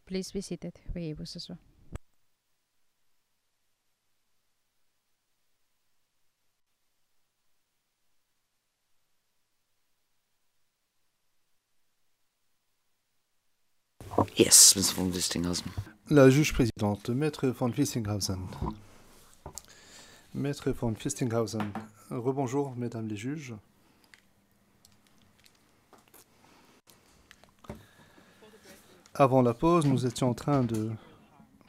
Please be seated. Veuillez vous asseoir. Yes, Ms. von Wistinghausen. La juge présidente, Maître von Wistinghausen. Maître von Wistinghausen. Rebonjour, mesdames les juges. Avant la pause, nous étions en train de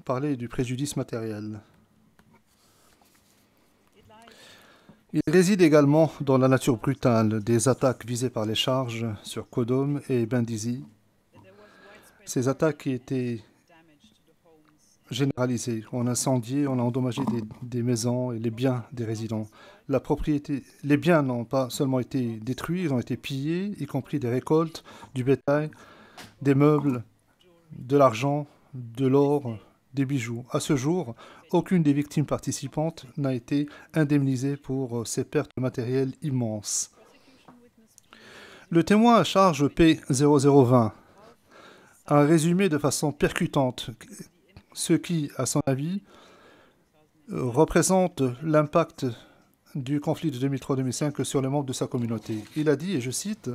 parler du préjudice matériel. Il réside également dans la nature brutale des attaques visées par les charges sur Kodom et Bendisi. Ces attaques qui étaient généralisées. On a incendié, on a endommagé des maisons et les biens des résidents. La propriété, les biens n'ont pas seulement été détruits, ils ont été pillés, y compris des récoltes, du bétail, des meubles, de l'argent, de l'or, des bijoux. À ce jour, aucune des victimes participantes n'a été indemnisée pour ces pertes matérielles immenses. Le témoin à charge P0020 a résumé de façon percutante ce qui, à son avis, représente l'impact du conflit de 2003-2005 sur les membres de sa communauté. Il a dit, et je cite,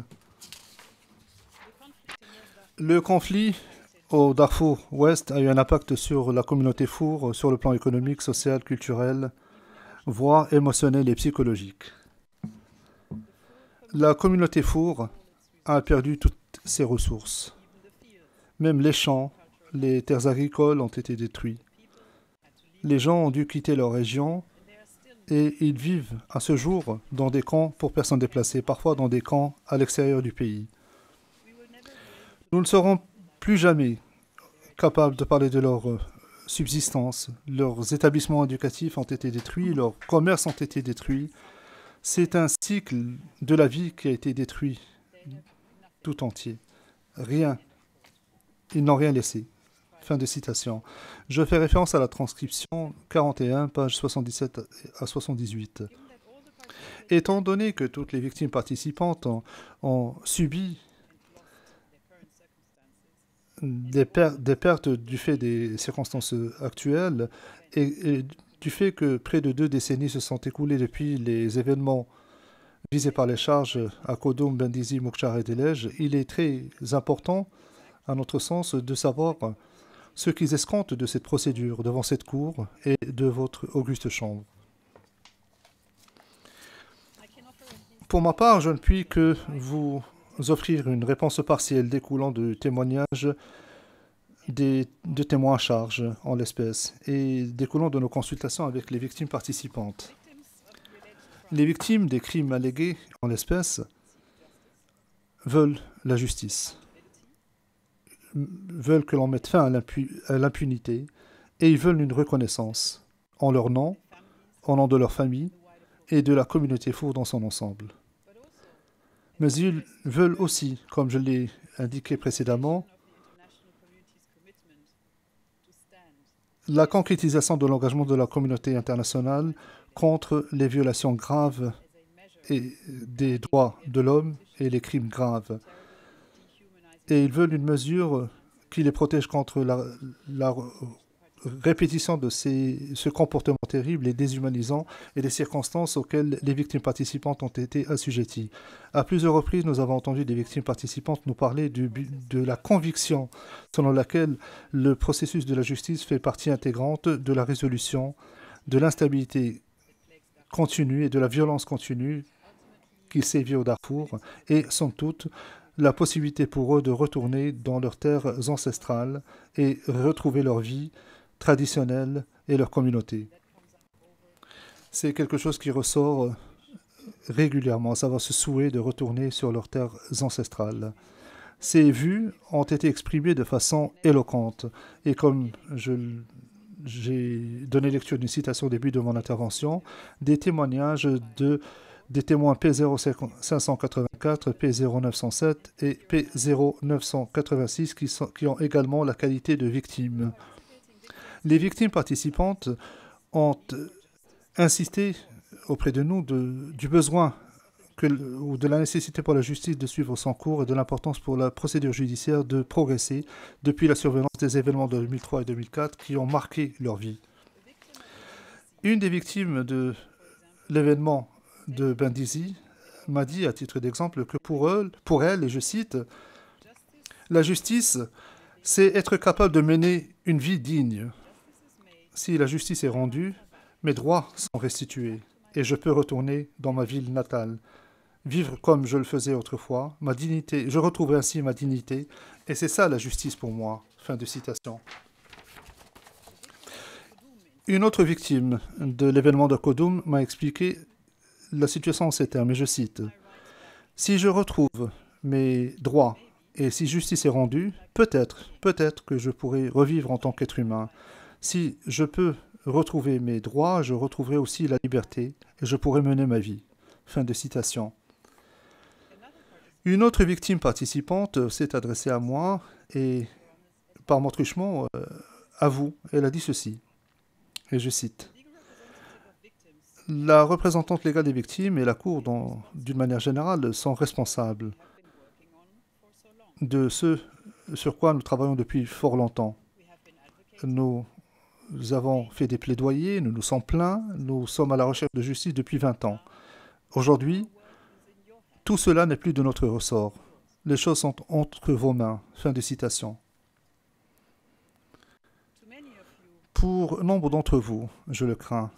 « Le conflit au Darfour Ouest a eu un impact sur la communauté Four, sur le plan économique, social, culturel, voire émotionnel et psychologique. La communauté Four a perdu toutes ses ressources. Même les champs, les terres agricoles ont été détruits. Les gens ont dû quitter leur région et ils vivent à ce jour dans des camps pour personnes déplacées, parfois dans des camps à l'extérieur du pays. Nous ne serons plus jamais capables de parler de leur subsistance. Leurs établissements éducatifs ont été détruits, leurs commerces ont été détruits. C'est un cycle de la vie qui a été détruit tout entier. Rien. Ils n'ont rien laissé. Fin de citation. Je fais référence à la transcription 41, pages 77 à 78. Étant donné que toutes les victimes participantes ont subi des pertes du fait des circonstances actuelles et du fait que près de 2 décennies se sont écoulées depuis les événements visés par les charges à Kodom, Bendisi, Moukchar et Delej, il est très important, à notre sens, de savoir ce qu'ils escomptent de cette procédure devant cette cour et de votre auguste chambre. Pour ma part, je ne puis que vous offrir une réponse partielle découlant de témoignages de témoins à charge en l'espèce et découlant de nos consultations avec les victimes participantes. Les victimes des crimes allégués en l'espèce veulent la justice, veulent que l'on mette fin à l'impunité et ils veulent une reconnaissance en leur nom, au nom de leur famille et de la communauté Four dans son ensemble. Mais ils veulent aussi, comme je l'ai indiqué précédemment, la concrétisation de l'engagement de la communauté internationale contre les violations graves des droits de l'homme et les crimes graves. Et ils veulent une mesure qui les protège contre la répétition de ce comportement terrible et déshumanisant et des circonstances auxquelles les victimes participantes ont été assujetties. À plusieurs reprises, nous avons entendu des victimes participantes nous parler de la conviction selon laquelle le processus de la justice fait partie intégrante de la résolution de l'instabilité continue et de la violence continue qui sévit au Darfour et, somme toute, la possibilité pour eux de retourner dans leurs terres ancestrales et retrouver leur vie traditionnelle et leur communauté. C'est quelque chose qui ressort régulièrement, à savoir ce souhait de retourner sur leurs terres ancestrales. Ces vues ont été exprimées de façon éloquente et comme j'ai donné lecture d'une citation au début de mon intervention, des témoignages des témoins P0584, P0907 et P0986 qui ont également la qualité de victimes. Les victimes participantes ont insisté auprès de nous du besoin ou de la nécessité pour la justice de suivre son cours et de l'importance pour la procédure judiciaire de progresser depuis la survenance des événements de 2003 et 2004 qui ont marqué leur vie. Une des victimes de l'événement de Benghazi m'a dit, à titre d'exemple, que pour elle, et je cite, « La justice, c'est être capable de mener une vie digne. Si la justice est rendue, mes droits sont restitués et je peux retourner dans ma ville natale, vivre comme je le faisais autrefois, ma dignité, je retrouverai ainsi ma dignité et c'est ça la justice pour moi. » Fin de citation. Une autre victime de l'événement de Khodum m'a expliqué la situation en ces termes, et je cite, « Si je retrouve mes droits et si justice est rendue, peut-être que je pourrai revivre en tant qu'être humain. Si je peux retrouver mes droits, je retrouverai aussi la liberté et je pourrai mener ma vie. » Fin de citation. Une autre victime participante s'est adressée à moi et, par mon truchement, à vous, elle a dit ceci, et je cite, « La représentante légale des victimes et la Cour, d'une manière générale, sont responsables de ce sur quoi nous travaillons depuis fort longtemps. Nous avons fait des plaidoyers, nous nous sommes plaints, nous sommes à la recherche de justice depuis 20 ans. Aujourd'hui, tout cela n'est plus de notre ressort. Les choses sont entre vos mains. » Fin de citation. Pour nombre d'entre vous, je le crains,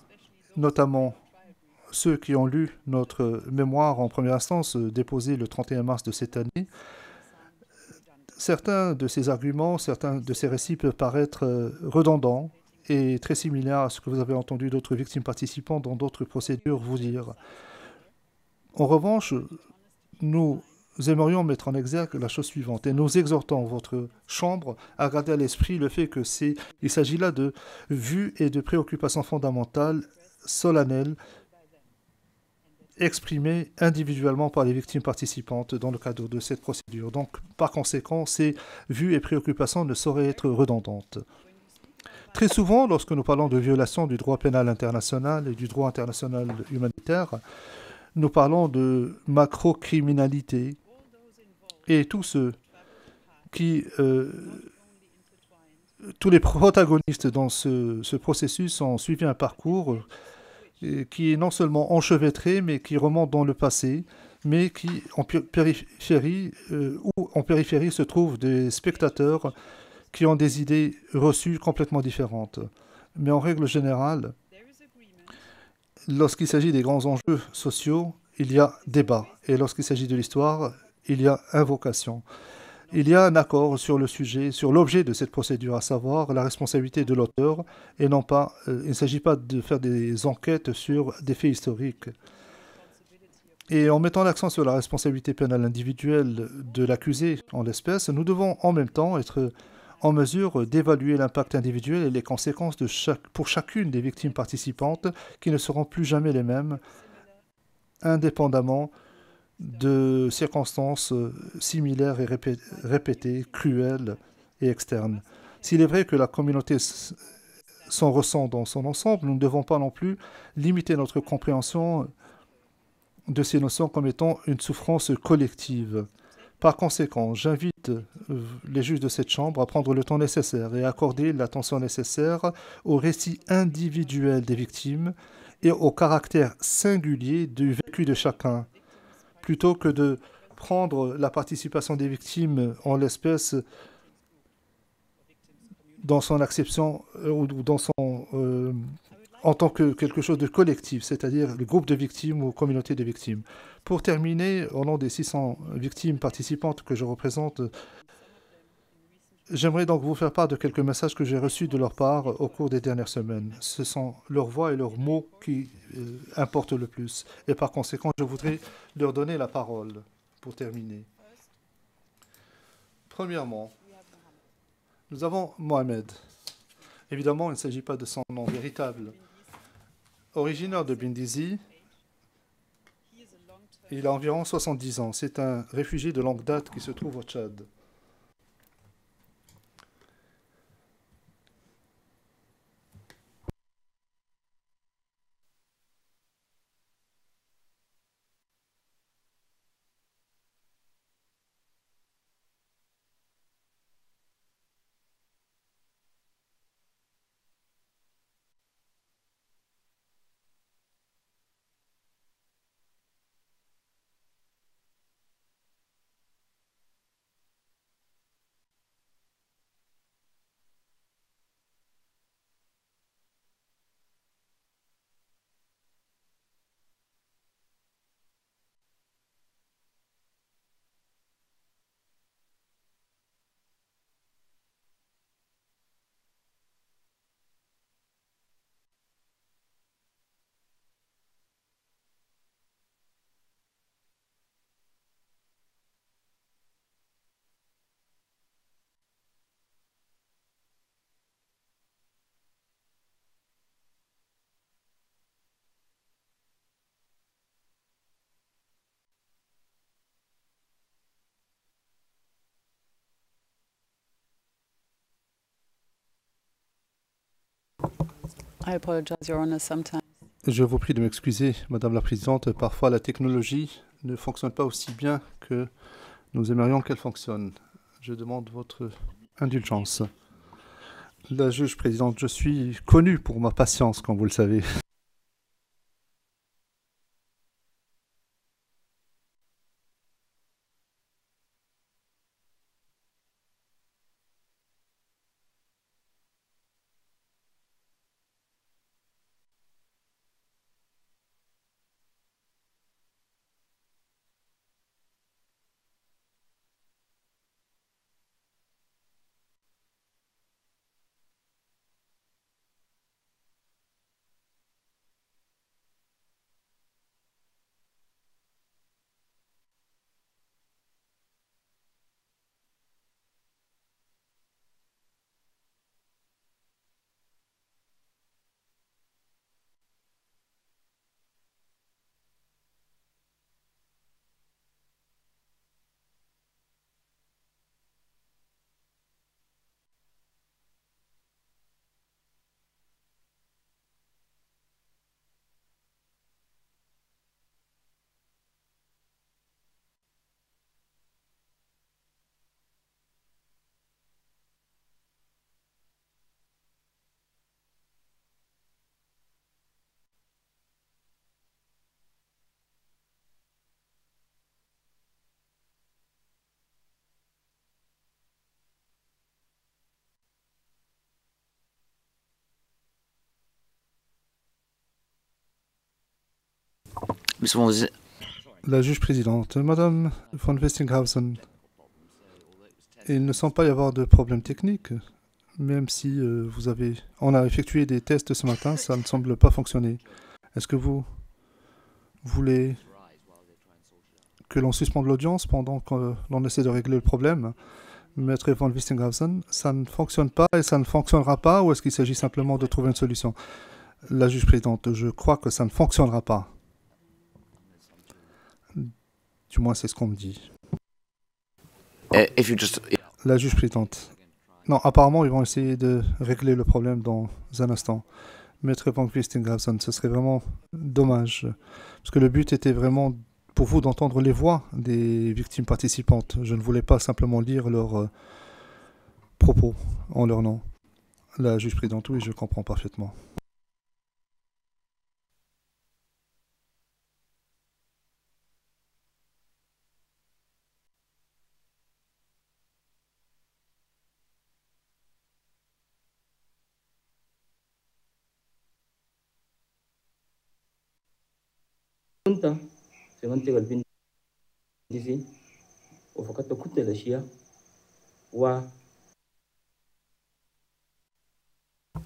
notamment ceux qui ont lu notre mémoire en première instance déposée le 31 mars de cette année, certains de ces arguments, certains de ces récits peuvent paraître redondants et très similaires à ce que vous avez entendu d'autres victimes participant dans d'autres procédures vous dire. En revanche, nous aimerions mettre en exergue la chose suivante et nous exhortons votre Chambre à garder à l'esprit le fait il s'agit là de vues et de préoccupations fondamentales, solennelles, exprimées individuellement par les victimes participantes dans le cadre de cette procédure. Donc, par conséquent, ces vues et préoccupations ne sauraient être redondantes. Très souvent, lorsque nous parlons de violation du droit pénal international et du droit international humanitaire, nous parlons de macrocriminalité et tous les protagonistes dans ce processus ont suivi un parcours qui est non seulement enchevêtré, mais qui remonte dans le passé, mais qui, en périphérie se trouvent des spectateurs qui ont des idées reçues complètement différentes. Mais en règle générale, lorsqu'il s'agit des grands enjeux sociaux, il y a débat. Et lorsqu'il s'agit de l'histoire, il y a invocation. Il y a un accord sur le sujet, sur l'objet de cette procédure, à savoir la responsabilité de l'auteur, et non pas, il ne s'agit pas de faire des enquêtes sur des faits historiques. Et en mettant l'accent sur la responsabilité pénale individuelle de l'accusé, en l'espèce, nous devons en même temps être en mesure d'évaluer l'impact individuel et les conséquences pour chacune des victimes participantes qui ne seront plus jamais les mêmes, indépendamment de circonstances similaires et répétées, cruelles et externes. S'il est vrai que la communauté s'en ressent dans son ensemble, nous ne devons pas non plus limiter notre compréhension de ces notions comme étant une souffrance collective. Par conséquent, j'invite les juges de cette Chambre à prendre le temps nécessaire et à accorder l'attention nécessaire au récit individuel des victimes et au caractère singulier du vécu de chacun, plutôt que de prendre la participation des victimes en l'espèce dans son acception ou en tant que quelque chose de collectif, c'est-à-dire le groupe de victimes ou communauté de victimes. Pour terminer, au nom des 600 victimes participantes que je représente, j'aimerais donc vous faire part de quelques messages que j'ai reçus de leur part au cours des dernières semaines. Ce sont leurs voix et leurs mots qui importent le plus. Et par conséquent, je voudrais leur donner la parole pour terminer. Premièrement, nous avons Mohamed. Évidemment, il ne s'agit pas de son nom véritable. Originaire de Benghazi, il a environ 70 ans. C'est un réfugié de longue date qui se trouve au Tchad. I apologize, Your Honor, sometimes. Je vous prie de m'excuser, Madame la Présidente. Parfois, la technologie ne fonctionne pas aussi bien que nous aimerions qu'elle fonctionne. Je demande votre indulgence. La juge présidente, je suis connue pour ma patience, comme vous le savez. La juge présidente, Madame von Westinghausen, il ne semble pas y avoir de problème technique, même si on a effectué des tests ce matin, ça ne semble pas fonctionner. Est-ce que vous voulez que l'on suspende l'audience pendant que l'on essaie de régler le problème? Maître von Westinghausen, ça ne fonctionne pas et ça ne fonctionnera pas, ou est-ce qu'il s'agit simplement de trouver une solution? La juge présidente, je crois que ça ne fonctionnera pas. Du moins, c'est ce qu'on me dit. La juge présidente. Non, apparemment, ils vont essayer de régler le problème dans un instant. Maître von Westinghausen, ce serait vraiment dommage. Parce que le but était vraiment pour vous d'entendre les voix des victimes participantes. Je ne voulais pas simplement lire leurs propos en leur nom. La juge présidente, oui, je comprends parfaitement.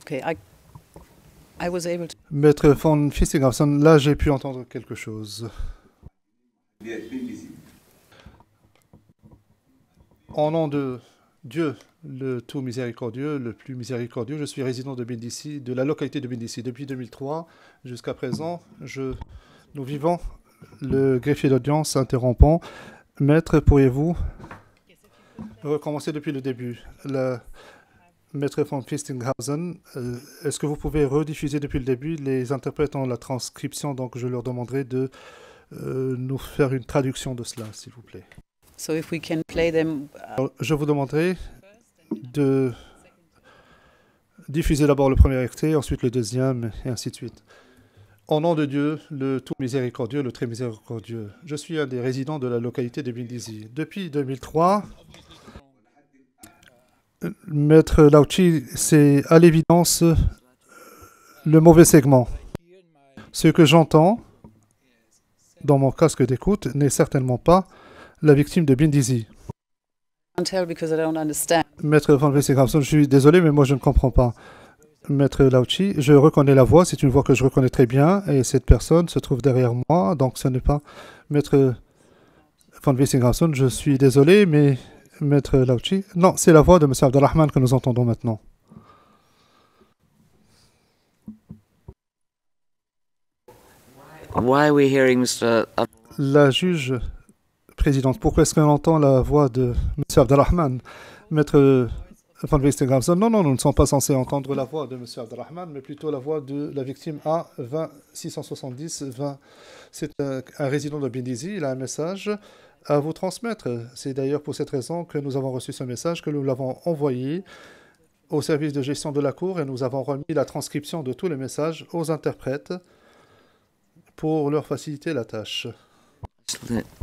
Okay, I was able to... Maître von Westinghausen, là j'ai pu entendre quelque chose. Au nom de Dieu, le tout miséricordieux, le plus miséricordieux, je suis résident de Bindisi, de la localité de Bindisi. Depuis 2003 jusqu'à présent, nous vivons le greffier d'audience interrompant. Maître, pourriez-vous recommencer depuis le début? Maître von Westinghausen, est-ce que vous pouvez rediffuser depuis le début? Les interprètes ont la transcription, donc je leur demanderai de nous faire une traduction de cela, s'il vous plaît. So if we can play them, Alors, je vous demanderai de diffuser d'abord le premier extrait, ensuite le deuxième, et ainsi de suite. Au nom de Dieu, le tout miséricordieux, le très miséricordieux. Je suis un des résidents de la localité de Bindisi. Depuis 2003, Maître Lauchi, c'est à l'évidence le mauvais segment. Ce que j'entends dans mon casque d'écoute n'est certainement pas la victime de Bindisi. Maître von Westinghausen, je suis désolé, mais moi je ne comprends pas. Maître Lauchi, je reconnais la voix, c'est une voix que je reconnais très bien, et cette personne se trouve derrière moi, donc ce n'est pas Maître von Westinghausen, je suis désolé, mais Maître Lauchi, non, c'est la voix de M. Abdelrahman que nous entendons maintenant. Why are we hearing Mr. La juge présidente, pourquoi est-ce qu'on entend la voix de M. Abdelrahman? Maître Van Westergraven, non, non, nous ne sommes pas censés entendre la voix de M. Abdelrahman, mais plutôt la voix de la victime A20670. C'est un résident de Bindisi. Il a un message à vous transmettre. C'est d'ailleurs pour cette raison que nous avons reçu ce message, que nous l'avons envoyé au service de gestion de la Cour et nous avons remis la transcription de tous les messages aux interprètes pour leur faciliter la tâche.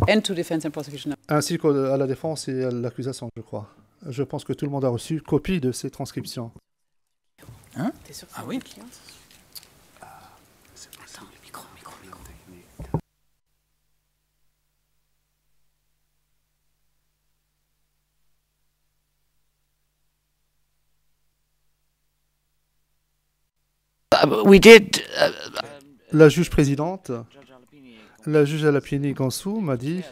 And to defense and prosecution. Ainsi qu'à la défense et à l'accusation, je crois. Je pense que tout le monde a reçu copie de ces transcriptions. Hein? Ah oui. Attends, le micro. We did. La juge présidente, la juge Alapini Gansou m'a dit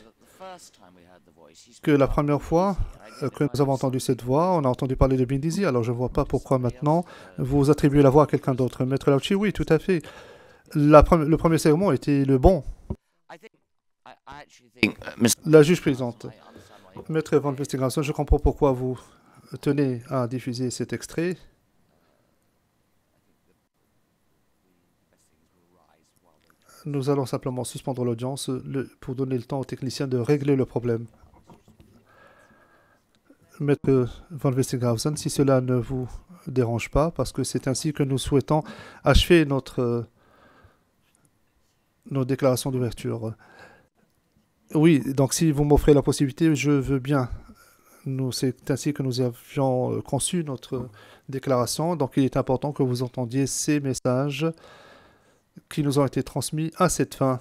que la première fois que nous avons entendu cette voix, on a entendu parler de Bindisi, alors je ne vois pas pourquoi maintenant vous attribuez la voix à quelqu'un d'autre. Maître Lauchi, oui, tout à fait. Le premier sermon était le bon. La juge présidente, Maître Van Westergraven, je comprends pourquoi vous tenez à diffuser cet extrait. Nous allons simplement suspendre l'audience pour donner le temps aux techniciens de régler le problème. Maître Van Westergraven, si cela ne vous dérange pas, parce que c'est ainsi que nous souhaitons achever nos déclarations d'ouverture. Oui, donc si vous m'offrez la possibilité, je veux bien. C'est ainsi que nous avions conçu notre déclaration, donc il est important que vous entendiez ces messages qui nous ont été transmis à cette fin.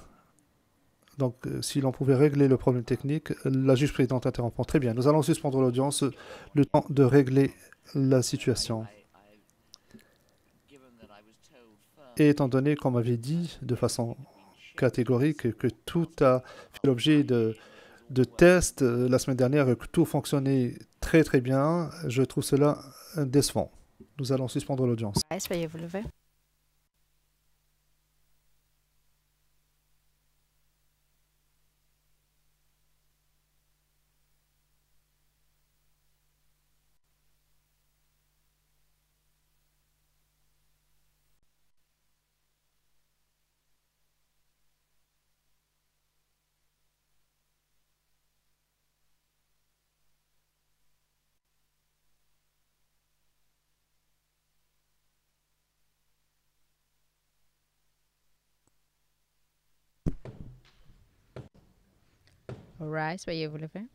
Donc, si l'on pouvait régler le problème technique, la juge présidente interrompt. Très bien, nous allons suspendre l'audience, le temps de régler la situation. Et étant donné qu'on m'avait dit de façon catégorique que tout a fait l'objet de tests la semaine dernière et que tout fonctionnait très très bien, je trouve cela décevant. Nous allons suspendre l'audience. Veuillez vous lever. All right, veuillez vous lever.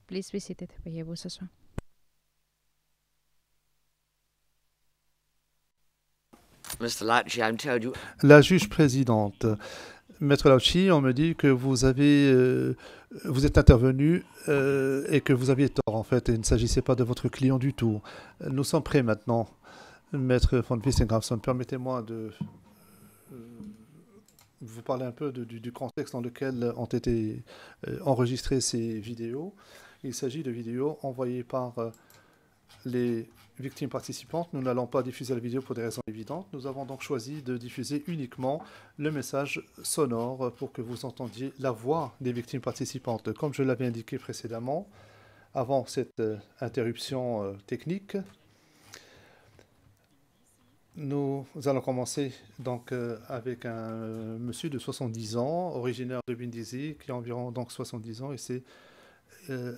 Please be seated. Veuillez vous asseoir. Mr. Lachie, I'm told you. La juge présidente, Maître Lauchi, on me dit que vous êtes intervenu et que vous aviez tort en fait, et il ne s'agissait pas de votre client du tout. Nous sommes prêts maintenant. Maître Van Westergraven, permettez-moi de vous parler un peu du contexte dans lequel ont été enregistrées ces vidéos. Il s'agit de vidéos envoyées par les victimes participantes. Nous n'allons pas diffuser la vidéo pour des raisons évidentes. Nous avons donc choisi de diffuser uniquement le message sonore pour que vous entendiez la voix des victimes participantes. Comme je l'avais indiqué précédemment, avant cette interruption technique, nous allons commencer donc avec un monsieur de 70 ans, originaire de Bindisi, qui a environ donc 70 ans, et c'est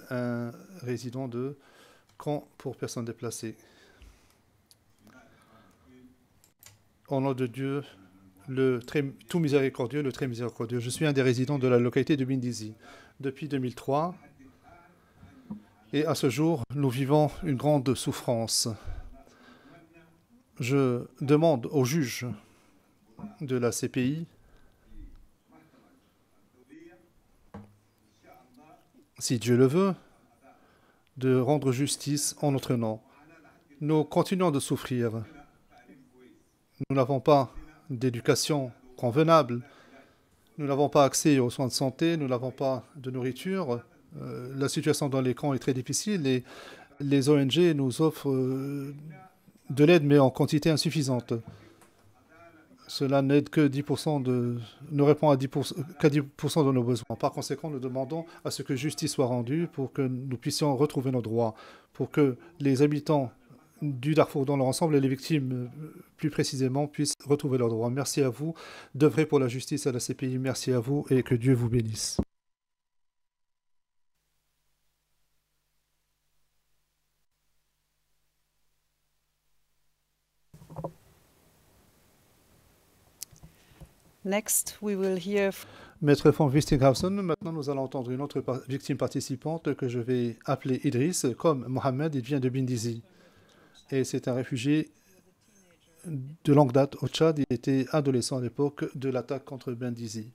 un résident de camp pour personnes déplacées. Au nom de Dieu, le tout miséricordieux, le très miséricordieux. Je suis un des résidents de la localité de Bindisi depuis 2003. Et à ce jour, nous vivons une grande souffrance. Je demande au juge de la CPI si Dieu le veut, de rendre justice en notre nom. Nous continuons de souffrir. Nous n'avons pas d'éducation convenable. Nous n'avons pas accès aux soins de santé. Nous n'avons pas de nourriture. La situation dans les camps est très difficile et les ONG nous offrent de l'aide, mais en quantité insuffisante. Cela n'aide que 10% ne répond à 10%, qu'à 10% de nos besoins. Par conséquent, nous demandons à ce que justice soit rendue pour que nous puissions retrouver nos droits, pour que les habitants du Darfour dans leur ensemble et les victimes plus précisément puissent retrouver leurs droits. Merci à vous d'œuvrer pour la justice à la CPI. Merci à vous et que Dieu vous bénisse. Next, we will hear Maître von Wistinghausen, maintenant nous allons entendre une autre victime participante que je vais appeler Idriss. Comme Mohamed, il vient de Bindizi. Et c'est un réfugié de longue date au Tchad. Il était adolescent à l'époque de l'attaque contre Bindizi.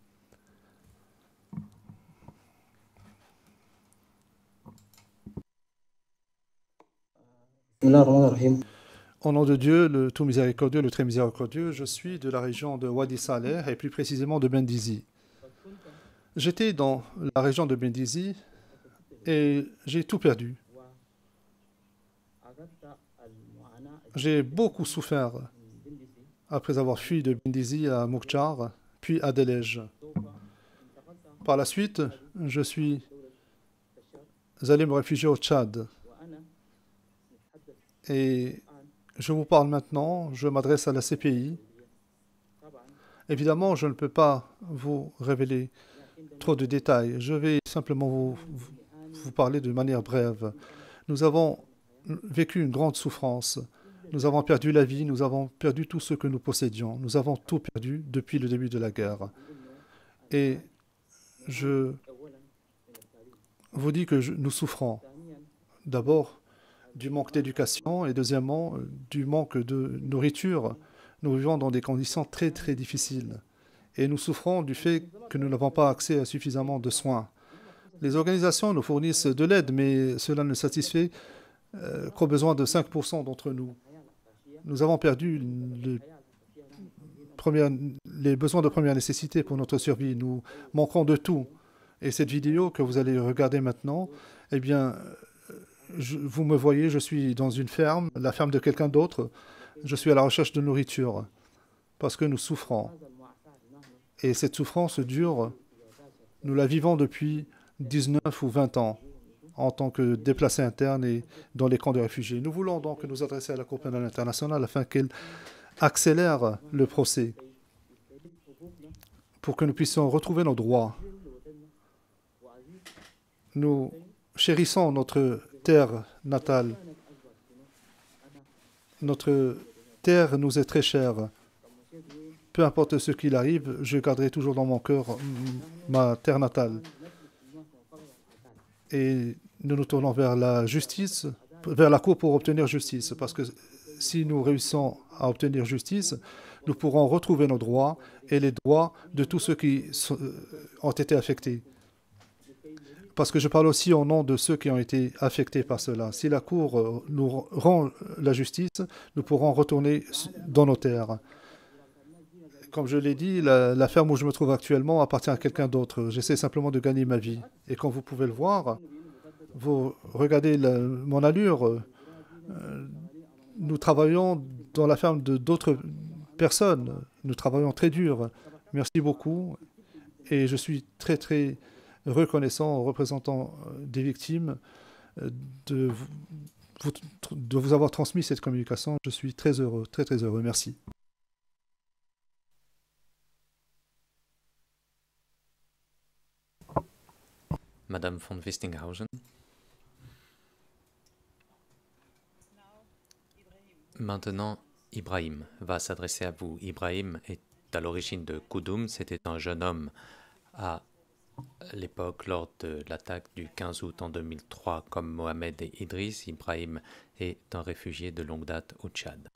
Au nom de Dieu, le tout miséricordieux, le très miséricordieux, je suis de la région de Wadi Saleh et plus précisément de Bindizi. J'étais dans la région de Bindizi et j'ai tout perdu. J'ai beaucoup souffert après avoir fui de Bindizi à Moukchar, puis à Delej. Par la suite, je suis allé me réfugier au Tchad. Et je vous parle maintenant, je m'adresse à la CPI. Évidemment, je ne peux pas vous révéler trop de détails. Je vais simplement vous parler de manière brève. Nous avons vécu une grande souffrance. Nous avons perdu la vie, nous avons perdu tout ce que nous possédions. Nous avons tout perdu depuis le début de la guerre. Et je vous dis que nous souffrons. D'abord, du manque d'éducation et deuxièmement, du manque de nourriture. Nous vivons dans des conditions très, très difficiles. Et nous souffrons du fait que nous n'avons pas accès à suffisamment de soins. Les organisations nous fournissent de l'aide, mais cela ne satisfait qu'aux besoins de 5% d'entre nous. Nous avons perdu les besoins de première nécessité pour notre survie. Nous manquons de tout. Et cette vidéo que vous allez regarder maintenant, eh bien, vous me voyez, je suis dans une ferme, la ferme de quelqu'un d'autre. Je suis à la recherche de nourriture parce que nous souffrons. Et cette souffrance dure, nous la vivons depuis 19 ou 20 ans en tant que déplacés internes et dans les camps de réfugiés. Nous voulons donc nous adresser à la Cour pénale internationale afin qu'elle accélère le procès pour que nous puissions retrouver nos droits. Nous chérissons notre terre natale. Notre terre nous est très chère. Peu importe ce qu'il arrive, je garderai toujours dans mon cœur ma terre natale. Et nous nous tournons vers la justice, vers la Cour pour obtenir justice. Parce que si nous réussissons à obtenir justice, nous pourrons retrouver nos droits et les droits de tous ceux qui ont été affectés. Parce que je parle aussi au nom de ceux qui ont été affectés par cela. Si la Cour nous rend la justice, nous pourrons retourner dans nos terres. Comme je l'ai dit, la ferme où je me trouve actuellement appartient à quelqu'un d'autre. J'essaie simplement de gagner ma vie. Et comme vous pouvez le voir, vous regardez mon allure. Nous travaillons dans la ferme de d'autres personnes. Nous travaillons très dur. Merci beaucoup. Et je suis très, très reconnaissant aux représentants des victimes de vous avoir transmis cette communication. Je suis très heureux, très, très heureux. Merci. Madame von Wistinghausen. Maintenant, Ibrahim va s'adresser à vous. Ibrahim est à l'origine de Koudoum. C'était un jeune homme à l'époque lors de l'attaque du 15 août en 2003. Comme Mohamed et Idriss, Ibrahim est un réfugié de longue date au Tchad.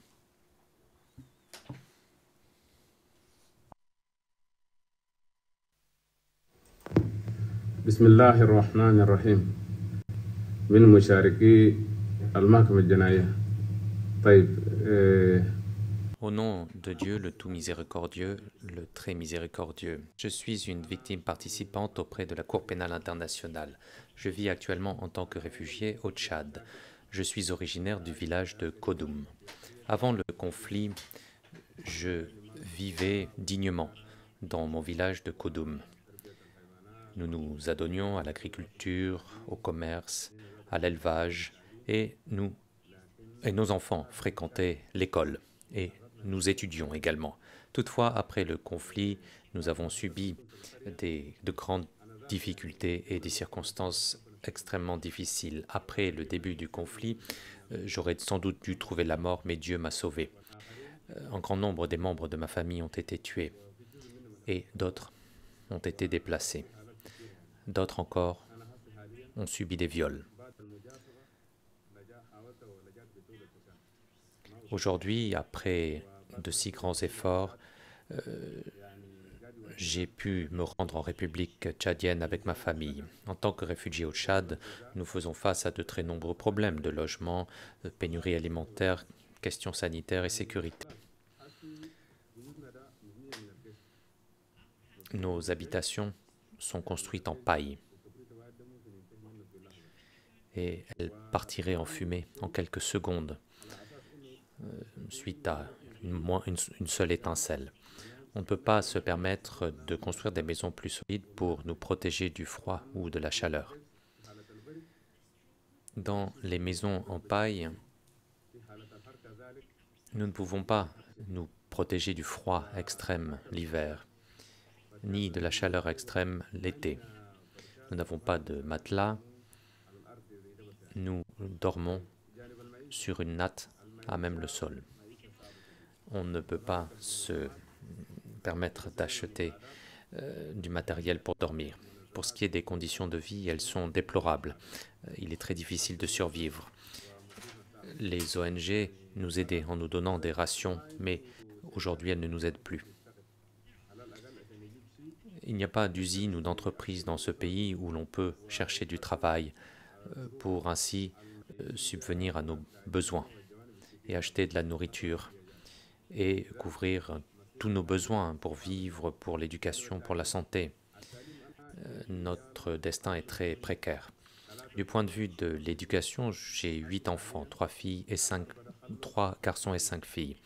بسم الله الرحمن الرحيم من مشاركي المحكمة الجنائية طيب Au nom de Dieu, le tout miséricordieux, le très miséricordieux, je suis une victime participante auprès de la Cour pénale internationale. Je vis actuellement en tant que réfugié au Tchad. Je suis originaire du village de Koudoum. Avant le conflit, je vivait dignement dans mon village de Koudoum. Nous nous adonnions à l'agriculture, au commerce, à l'élevage et nos enfants fréquentaient l'école et nous étudions également. Toutefois, après le conflit, nous avons subi de grandes difficultés et des circonstances extrêmement difficiles. Après le début du conflit, j'aurais sans doute dû trouver la mort, mais Dieu m'a sauvé. Un grand nombre des membres de ma famille ont été tués et d'autres ont été déplacés. D'autres encore ont subi des viols. Aujourd'hui, après de si grands efforts, j'ai pu me rendre en République tchadienne avec ma famille. En tant que réfugiés au Tchad, nous faisons face à de très nombreux problèmes de logement, de pénurie alimentaire, questions sanitaires et sécurité. Nos habitations sont construites en paille et elles partiraient en fumée en quelques secondes suite à une seule étincelle. On ne peut pas se permettre de construire des maisons plus solides pour nous protéger du froid ou de la chaleur. Dans les maisons en paille, nous ne pouvons pas nous protéger du froid extrême l'hiver, ni de la chaleur extrême l'été. Nous n'avons pas de matelas. Nous dormons sur une natte à même le sol. On ne peut pas se permettre d'acheter du matériel pour dormir. Pour ce qui est des conditions de vie, elles sont déplorables. Il est très difficile de survivre. Les ONG nous aidaient en nous donnant des rations, mais aujourd'hui elles ne nous aident plus. Il n'y a pas d'usine ou d'entreprise dans ce pays où l'on peut chercher du travail pour ainsi subvenir à nos besoins et acheter de la nourriture et couvrir tous nos besoins pour vivre, pour l'éducation, pour la santé. Notre destin est très précaire. Du point de vue de l'éducation, j'ai 8 enfants, 3 garçons et 5 filles.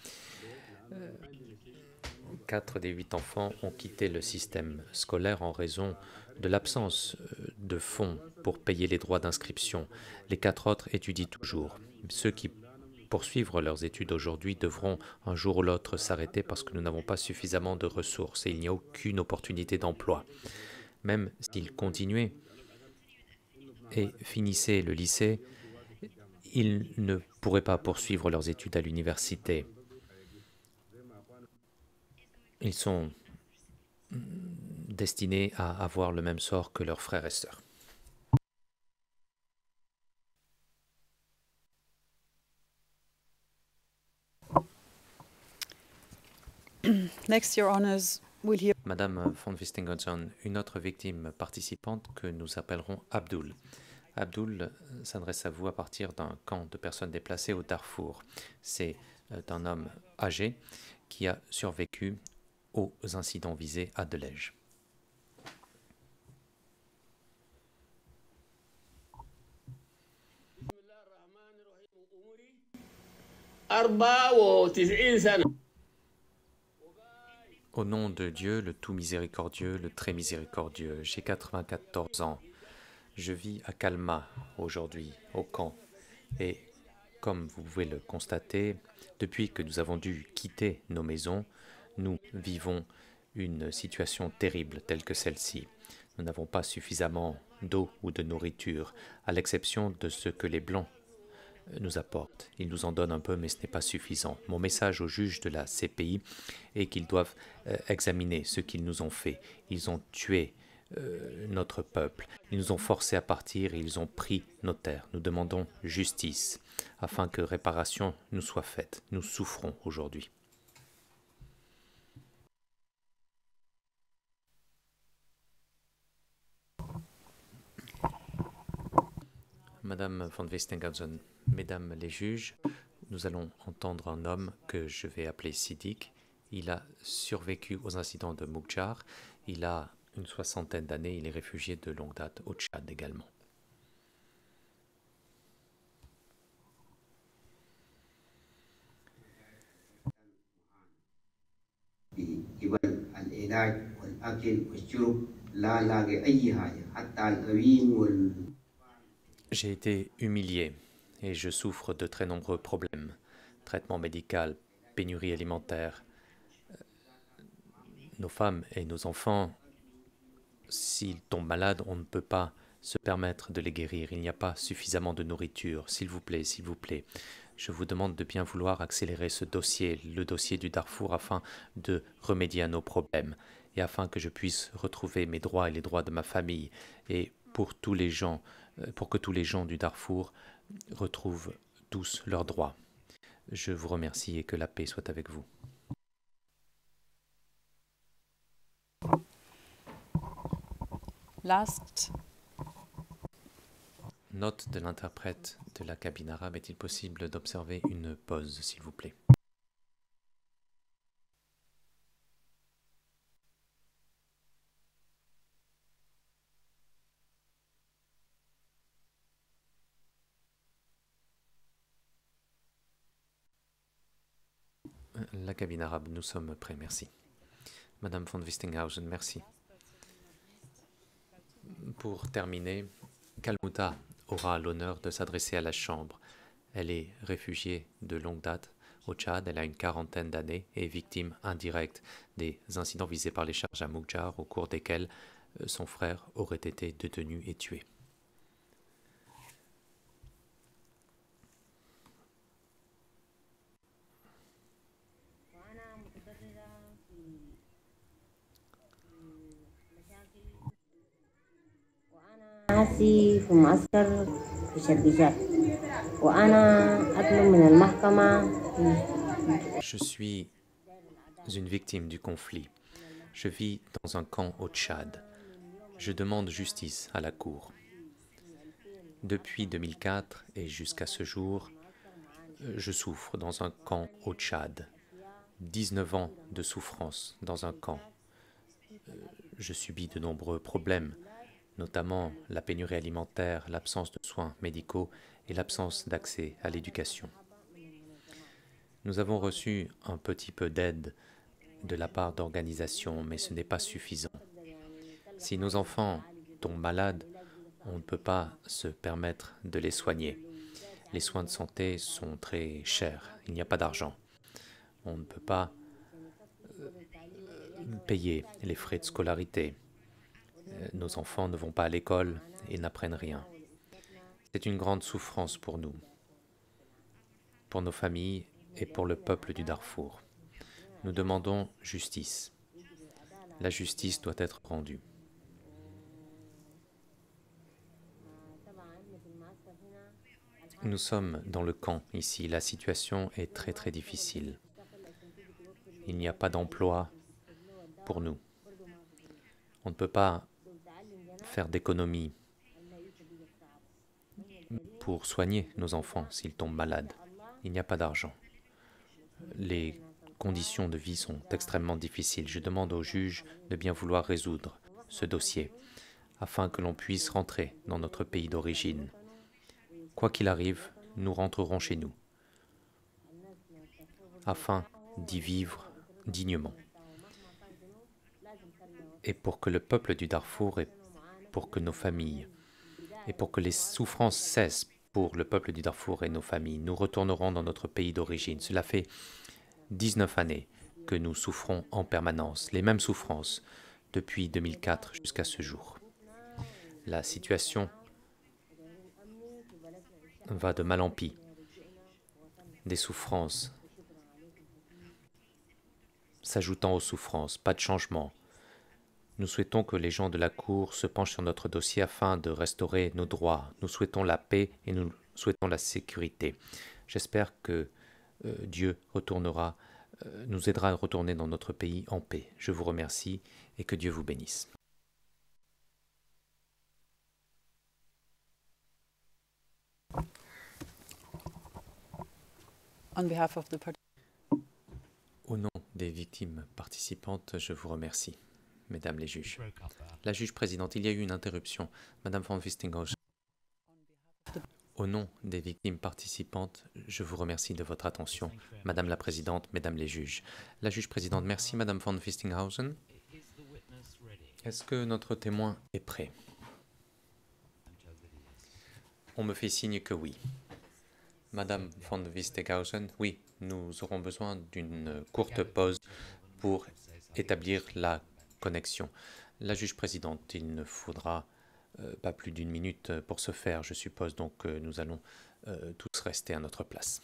4 des 8 enfants ont quitté le système scolaire en raison de l'absence de fonds pour payer les droits d'inscription. Les 4 autres étudient toujours. Ceux qui poursuivent leurs études aujourd'hui devront un jour ou l'autre s'arrêter parce que nous n'avons pas suffisamment de ressources et il n'y a aucune opportunité d'emploi. Même s'ils continuaient et finissaient le lycée, ils ne pourraient pas poursuivre leurs études à l'université. Ils sont destinés à avoir le même sort que leurs frères et sœurs. Next, Your Honors, we'll hear. Madame von Wistingerson, une autre victime participante que nous appellerons Abdul. Abdul s'adresse à vous à partir d'un camp de personnes déplacées au Darfour. C'est un homme âgé qui a survécu aux incidents visés à Delège. Au nom de Dieu, le tout miséricordieux, le très miséricordieux, j'ai 94 ans. Je vis à Kalma aujourd'hui, au camp. Et comme vous pouvez le constater, depuis que nous avons dû quitter nos maisons, nous vivons une situation terrible telle que celle-ci. Nous n'avons pas suffisamment d'eau ou de nourriture, à l'exception de ce que les Blancs nous apportent. Ils nous en donnent un peu, mais ce n'est pas suffisant. Mon message aux juges de la CPI est qu'ils doivent examiner ce qu'ils nous ont fait. Ils ont tué notre peuple. Ils nous ont forcés à partir et ils ont pris nos terres. Nous demandons justice afin que réparation nous soit faite. Nous souffrons aujourd'hui. Madame von Wistingerson, Mesdames les juges, nous allons entendre un homme que je vais appeler Siddiq. Il a survécu aux incidents de Moukjar. Il a une 60aine d'années. Il est réfugié de longue date au Tchad également. العلاج والأكل والشرب لا لاقي أي حاجة حتى القويم J'ai été humilié et je souffre de très nombreux problèmes. Traitement médical, pénurie alimentaire. Nos femmes et nos enfants, s'ils tombent malades, on ne peut pas se permettre de les guérir. Il n'y a pas suffisamment de nourriture. S'il vous plaît, je vous demande de bien vouloir accélérer ce dossier, le dossier du Darfour, afin de remédier à nos problèmes et afin que je puisse retrouver mes droits et les droits de ma famille et pour tous les gens, pour que tous les gens du Darfour retrouvent tous leurs droits. Je vous remercie et que la paix soit avec vous. Last. Note de l'interprète de la cabine arabe, est-il possible d'observer une pause, s'il vous plaît? La cabine arabe, nous sommes prêts, merci. Madame von Wistinghausen, merci. Pour terminer, Kalmuta aura l'honneur de s'adresser à la Chambre. Elle est réfugiée de longue date au Tchad, elle a une quarantaine d'années et est victime indirecte des incidents visés par les charges à Moukjar, au cours desquels son frère aurait été détenu et tué. Je suis une victime du conflit. Je vis dans un camp au Tchad. Je demande justice à la Cour. Depuis 2004 et jusqu'à ce jour, je souffre dans un camp au Tchad. 19 ans de souffrance dans un camp. Je subis de nombreux problèmes, notamment la pénurie alimentaire, l'absence de soins médicaux et l'absence d'accès à l'éducation. Nous avons reçu un petit peu d'aide de la part d'organisations, mais ce n'est pas suffisant. Si nos enfants tombent malades, on ne peut pas se permettre de les soigner. Les soins de santé sont très chers, il n'y a pas d'argent. On ne peut pas payer les frais de scolarité. Nos enfants ne vont pas à l'école et n'apprennent rien. C'est une grande souffrance pour nous, pour nos familles et pour le peuple du Darfour. Nous demandons justice. La justice doit être rendue. Nous sommes dans le camp ici. La situation est très très difficile. Il n'y a pas d'emploi pour nous. On ne peut pas faire d'économies pour soigner nos enfants s'ils tombent malades. Il n'y a pas d'argent. Les conditions de vie sont extrêmement difficiles. Je demande au juge de bien vouloir résoudre ce dossier afin que l'on puisse rentrer dans notre pays d'origine. Quoi qu'il arrive, nous rentrerons chez nous afin d'y vivre dignement. Et pour que le peuple du Darfour et pour que nos familles et pour que les souffrances cessent pour le peuple du Darfour et nos familles, nous retournerons dans notre pays d'origine. Cela fait 19 années que nous souffrons en permanence, les mêmes souffrances depuis 2004 jusqu'à ce jour. La situation va de mal en pis. Des souffrances s'ajoutant aux souffrances, pas de changement. Nous souhaitons que les gens de la Cour se penchent sur notre dossier afin de restaurer nos droits. Nous souhaitons la paix et nous souhaitons la sécurité. J'espère que Dieu nous aidera à retourner dans notre pays en paix. Je vous remercie et que Dieu vous bénisse. On behalf of the Au nom des victimes participantes, je vous remercie, mesdames les juges. La juge présidente, il y a eu une interruption. Madame von Wistinghausen. Au nom des victimes participantes, je vous remercie de votre attention. Madame la présidente, mesdames les juges. La juge présidente, merci Madame von Wistinghausen. Est-ce que notre témoin est prêt? On me fait signe que oui. Madame von Wisteghausen, oui, nous aurons besoin d'une courte pause pour établir la connexion. La juge présidente, il ne faudra pas plus d'une minute pour ce faire, je suppose, donc nous allons tous rester à notre place.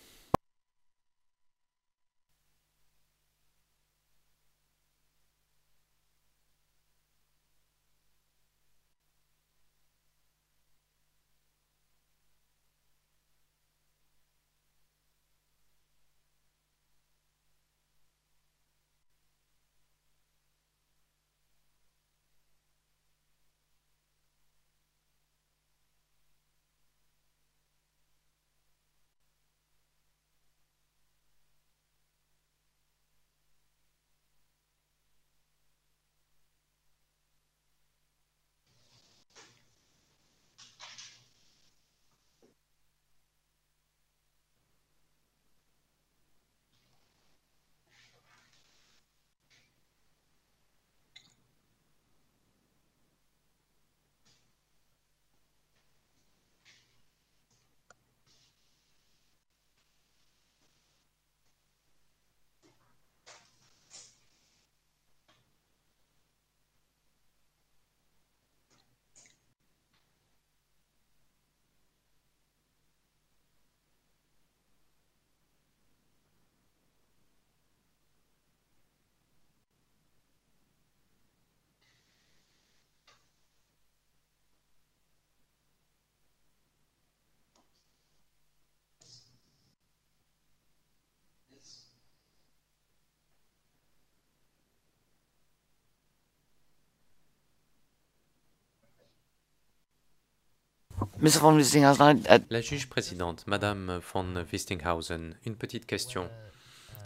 Mr. von Wiestinghausen, La juge présidente, Madame von Wiestinghausen, une petite question.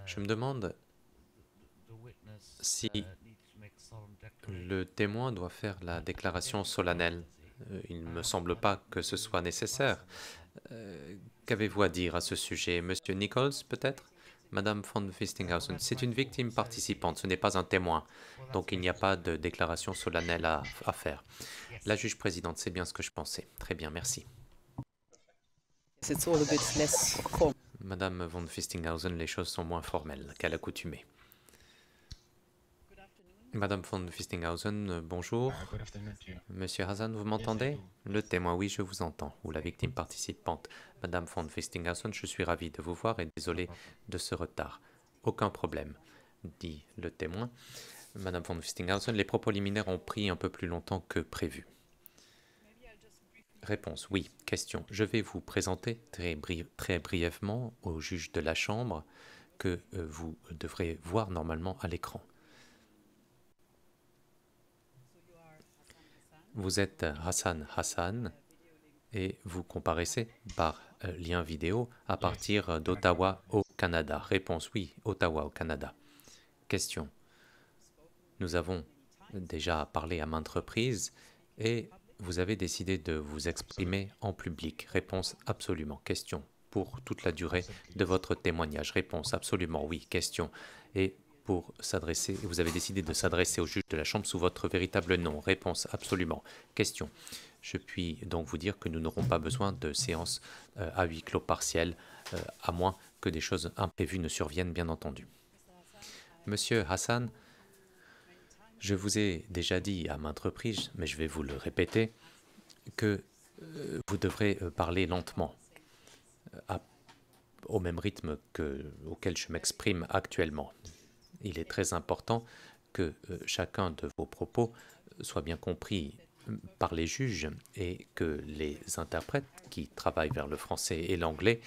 Je me demande si le témoin doit faire la déclaration solennelle. Il ne me semble pas que ce soit nécessaire. Qu'avez-vous à dire à ce sujet? Monsieur Nichols, peut-être? Madame von Wiestinghausen, c'est une victime participante, ce n'est pas un témoin. Donc il n'y a pas de déclaration solennelle à faire. La juge présidente, c'est bien ce que je pensais. Très bien, merci. It's all a bit less formal. Madame von Wiestinghausen, les choses sont moins formelles qu'à l'accoutumée. Madame von Wiestinghausen, bonjour. Monsieur Hassan, vous m'entendez? Le témoin, oui, je vous entends. Ou la victime participante. Madame von Wiestinghausen, je suis ravi de vous voir et désolé de ce retard. Aucun problème, dit le témoin. Madame von Wiestinghausen, les propos liminaires ont pris un peu plus longtemps que prévu. Réponse, oui. Question. Je vais vous présenter très brièvement au juge de la Chambre que vous devrez voir normalement à l'écran. Vous êtes Hassan Hassan et vous comparaissez par lien vidéo à partir d'Ottawa au Canada. Réponse, oui, Ottawa au Canada. Question. Nous avons déjà parlé à maintes reprises et vous avez décidé de vous exprimer en public. Réponse, absolument. Question. Pour toute la durée de votre témoignage. Réponse, absolument, oui. Question. Et pour s'adresser, vous avez décidé de s'adresser au juge de la Chambre sous votre véritable nom. Réponse, absolument. Question. Je puis donc vous dire que nous n'aurons pas besoin de séance à huis clos partiel, à moins que des choses imprévues ne surviennent, bien entendu. Monsieur Hassan, je vous ai déjà dit à maintes reprises, mais je vais vous le répéter, que vous devrez parler lentement, au même rythme auquel je m'exprime actuellement. Il est très important que chacun de vos propos soit bien compris par les juges et que les interprètes qui travaillent vers le français et l'anglais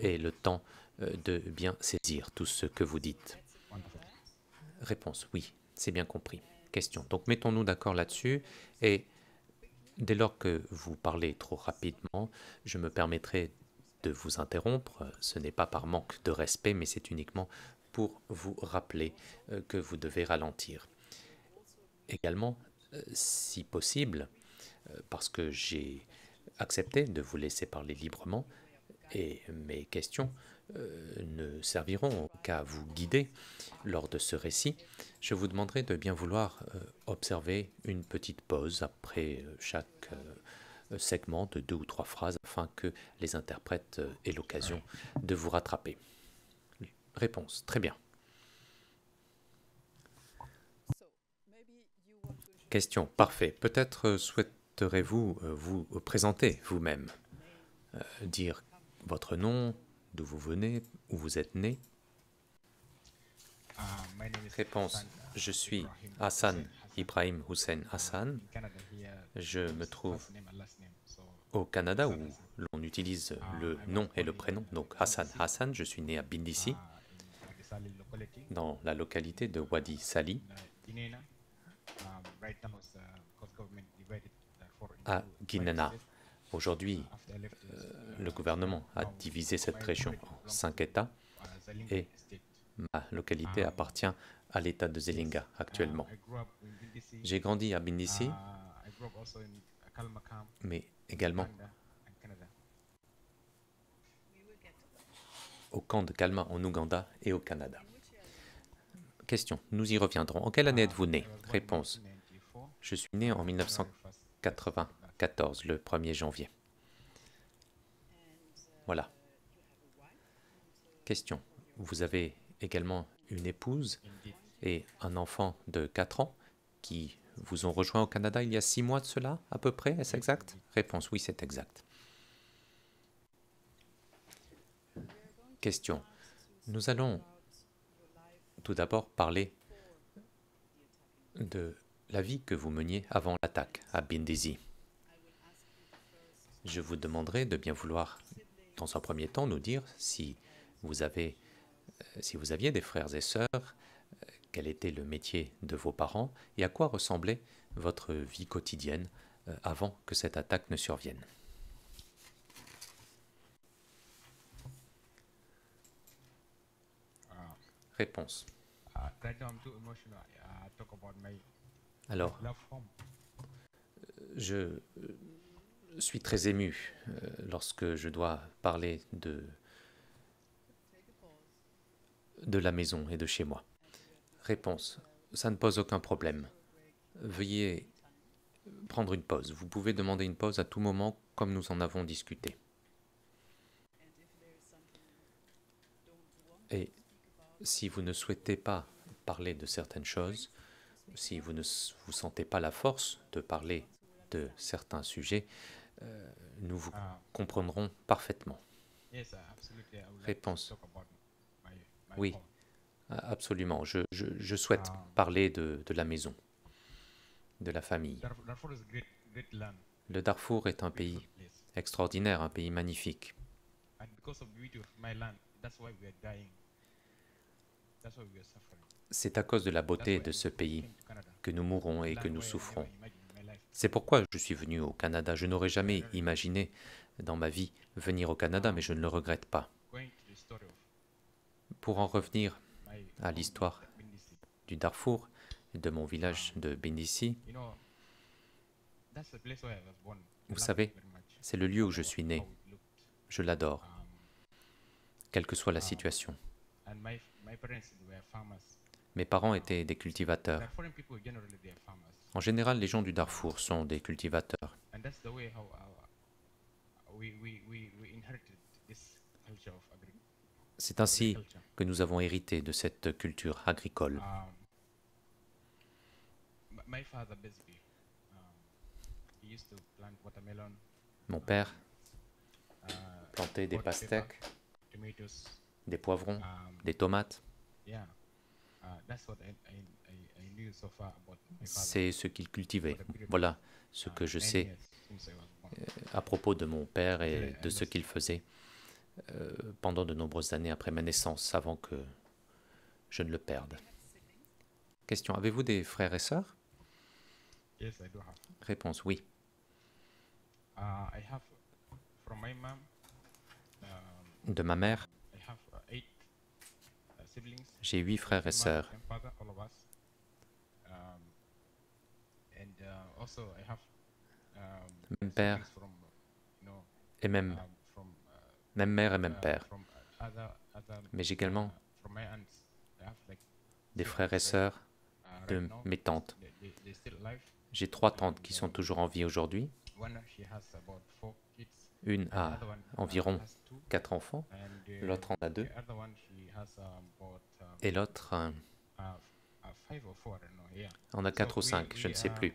aient le temps de bien saisir tout ce que vous dites. Réponse, oui, c'est bien compris. Question. Donc mettons-nous d'accord là-dessus et dès lors que vous parlez trop rapidement, je me permettrai de vous interrompre. Ce n'est pas par manque de respect, mais c'est uniquement pour vous rappeler que vous devez ralentir. Également, si possible, parce que j'ai accepté de vous laisser parler librement et mes questions ne serviront qu'à vous guider lors de ce récit. Je vous demanderai de bien vouloir observer une petite pause après chaque segment de 2 ou 3 phrases afin que les interprètes aient l'occasion de vous rattraper. Réponse, très bien. Question, parfait. Peut-être souhaiterez-vous vous présenter vous-même, dire votre nom, d'où vous venez, où vous êtes né. Réponse, je suis Hassan Ibrahim Hussein Hassan. Je me trouve au Canada où l'on utilise le nom et le prénom. Donc Hassan Hassan, je suis né à Bindisi, dans la localité de Wadi Sali, à Guinena. Aujourd'hui, le gouvernement a divisé cette région en 5 États et ma localité appartient à l'État de Zelinga actuellement. J'ai grandi à Bindisi, mais également au camp de Kalma en Ouganda et au Canada. Question, nous y reviendrons. En quelle année êtes-vous né? Réponse, je suis né en 1994, le 1er janvier. Voilà. Question, vous avez également une épouse et un enfant de 4 ans qui vous ont rejoint au Canada il y a 6 mois de cela, à peu près, est-ce exact? Réponse, oui, c'est exact. Question, nous allons tout d'abord parler de la vie que vous meniez avant l'attaque à Bindisi. Je vous demanderai de bien vouloir, dans un premier temps, nous dire si vous aviez des frères et sœurs, quel était le métier de vos parents et à quoi ressemblait votre vie quotidienne avant que cette attaque ne survienne. Réponse. Alors, je suis très ému lorsque je dois parler de la maison et de chez moi. Réponse, ça ne pose aucun problème. Veuillez prendre une pause. Vous pouvez demander une pause à tout moment comme nous en avons discuté. Et si vous ne souhaitez pas parler de certaines choses, si vous ne vous sentez pas la force de parler de certains sujets, nous vous comprendrons parfaitement. Réponse. Oui, absolument. Je souhaite parler de la maison, de la famille. Le Darfour est un pays extraordinaire, un pays magnifique. C'est à cause de la beauté de ce pays que nous mourons et que nous souffrons. C'est pourquoi je suis venu au Canada. Je n'aurais jamais imaginé dans ma vie venir au Canada, mais je ne le regrette pas. Pour en revenir à l'histoire du Darfour et de mon village de Bindisi, vous savez, c'est le lieu où je suis né. Je l'adore, quelle que soit la situation. Mes parents étaient des cultivateurs. En général, les gens du Darfour sont des cultivateurs. C'est ainsi que nous avons hérité de cette culture agricole. Mon père plantait des pastèques, des poivrons, des tomates. C'est ce qu'il cultivait. Voilà ce que je sais à propos de mon père et de ce qu'il faisait pendant de nombreuses années après ma naissance, avant que je ne le perde. Question, avez-vous des frères et sœurs? Réponse, oui. De ma mère, j'ai 8 frères et sœurs. Même père et même mère et même père. Mais j'ai également des frères et sœurs de mes tantes. J'ai 3 tantes qui sont toujours en vie aujourd'hui. Une a environ 4 enfants, l'autre en a 2, et l'autre en a 4 ou 5, je ne sais plus.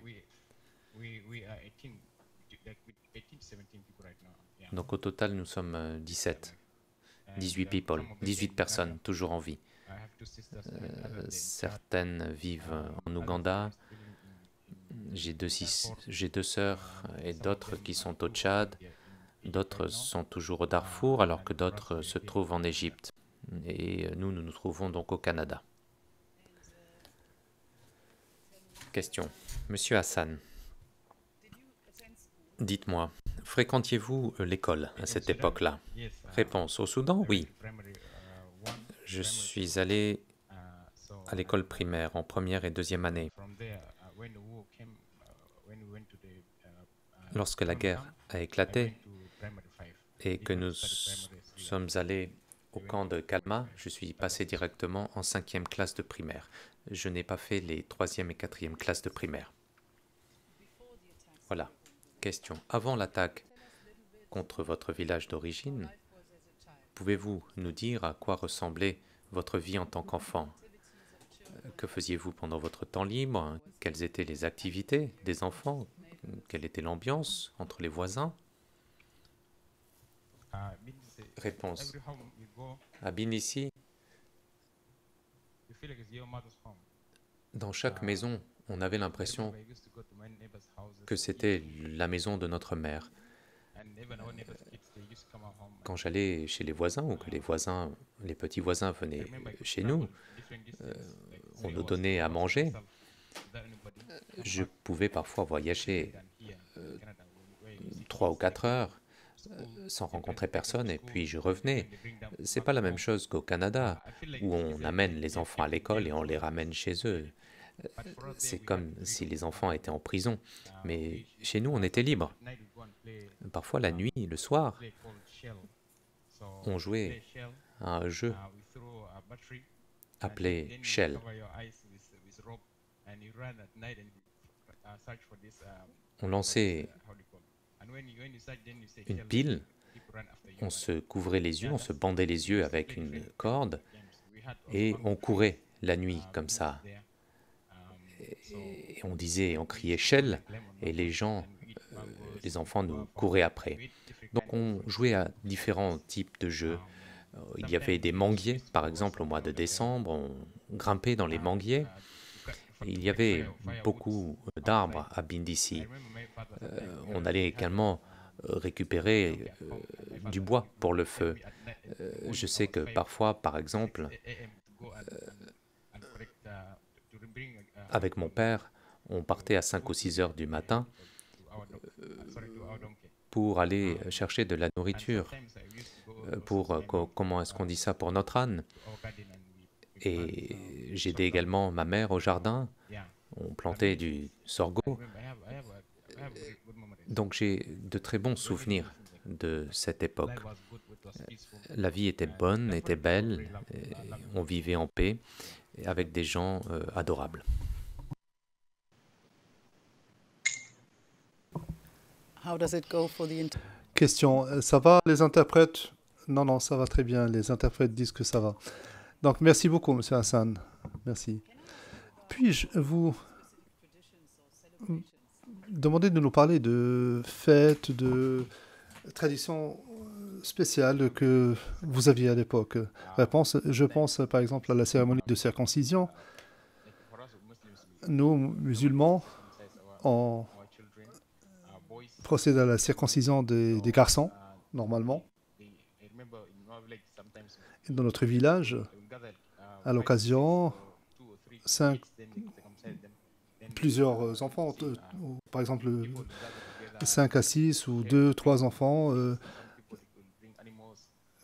Donc au total, nous sommes 18 personnes toujours en vie. Certaines vivent en Ouganda. J'ai 2 sœurs et d'autres qui sont au Tchad. D'autres sont toujours au Darfour, alors que d'autres se trouvent en Égypte. Et nous nous trouvons donc au Canada. Question. Monsieur Hassan, dites-moi, fréquentiez-vous l'école à cette époque-là? Réponse. Au Soudan, oui. Je suis allé à l'école primaire en première et deuxième année. Lorsque la guerre a éclaté et que nous sommes allés au camp de Kalma, je suis passé directement en 5e classe de primaire. Je n'ai pas fait les 3e et 4e classes de primaire. Voilà. Question. Avant l'attaque contre votre village d'origine, pouvez-vous nous dire à quoi ressemblait votre vie en tant qu'enfant? Que faisiez-vous pendant votre temps libre? Quelles étaient les activités des enfants? Quelle était l'ambiance entre les voisins? Réponse. À Binissi, dans chaque maison, on avait l'impression que c'était la maison de notre mère. Quand j'allais chez les voisins ou que les petits voisins venaient chez nous, on nous donnait à manger. Je pouvais parfois voyager 3 ou 4 heures sans rencontrer personne et puis je revenais. C'est pas la même chose qu'au Canada où on amène les enfants à l'école et on les ramène chez eux. C'est comme si les enfants étaient en prison. Mais chez nous, on était libre. Parfois, la nuit, le soir, on jouait à un jeu appelé Shell. On lançait une pile, on se couvrait les yeux, on se bandait les yeux avec une corde et on courait la nuit comme ça. Et on disait, on criait Shell et les enfants nous couraient après. Donc on jouait à différents types de jeux. Il y avait des manguiers, par exemple au mois de décembre, on grimpait dans les manguiers. Il y avait beaucoup d'arbres à Bindisi. On allait également récupérer du bois pour le feu. Je sais que parfois, par exemple, avec mon père, on partait à 5 ou 6 heures du matin pour aller chercher de la nourriture, comment est-ce qu'on dit ça, pour notre âne. Et j'aidais également ma mère au jardin, on plantait du sorgho. Donc j'ai de très bons souvenirs de cette époque. La vie était bonne, était belle, on vivait en paix, avec des gens adorables. Question, ça va les interprètes? Non, ça va très bien, les interprètes disent que ça va. Donc merci beaucoup, M. Hassan. Merci. Puis-je vous demander de nous parler de fêtes, de traditions spéciales que vous aviez à l'époque? Réponse, je pense par exemple à la cérémonie de circoncision. Nous, musulmans, on procède à la circoncision des garçons, normalement. Dans notre village, à l'occasion, plusieurs enfants, par exemple 5 à 6 ou 2, 3 enfants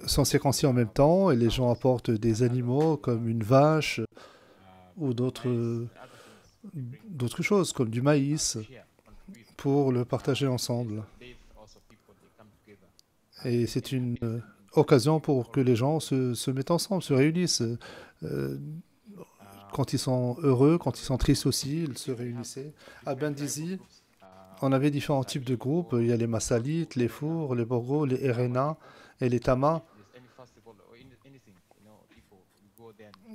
sont circoncis en même temps et les gens apportent des animaux comme une vache ou d'autres choses comme du maïs pour le partager ensemble. Et c'est une occasion pour que les gens se mettent ensemble, se réunissent. Quand ils sont heureux, quand ils sont tristes aussi, ils se réunissaient. À Bendizi, on avait différents types de groupes. Il y a les Massalites, les Fours, les Borgo, les Erena et les Tama.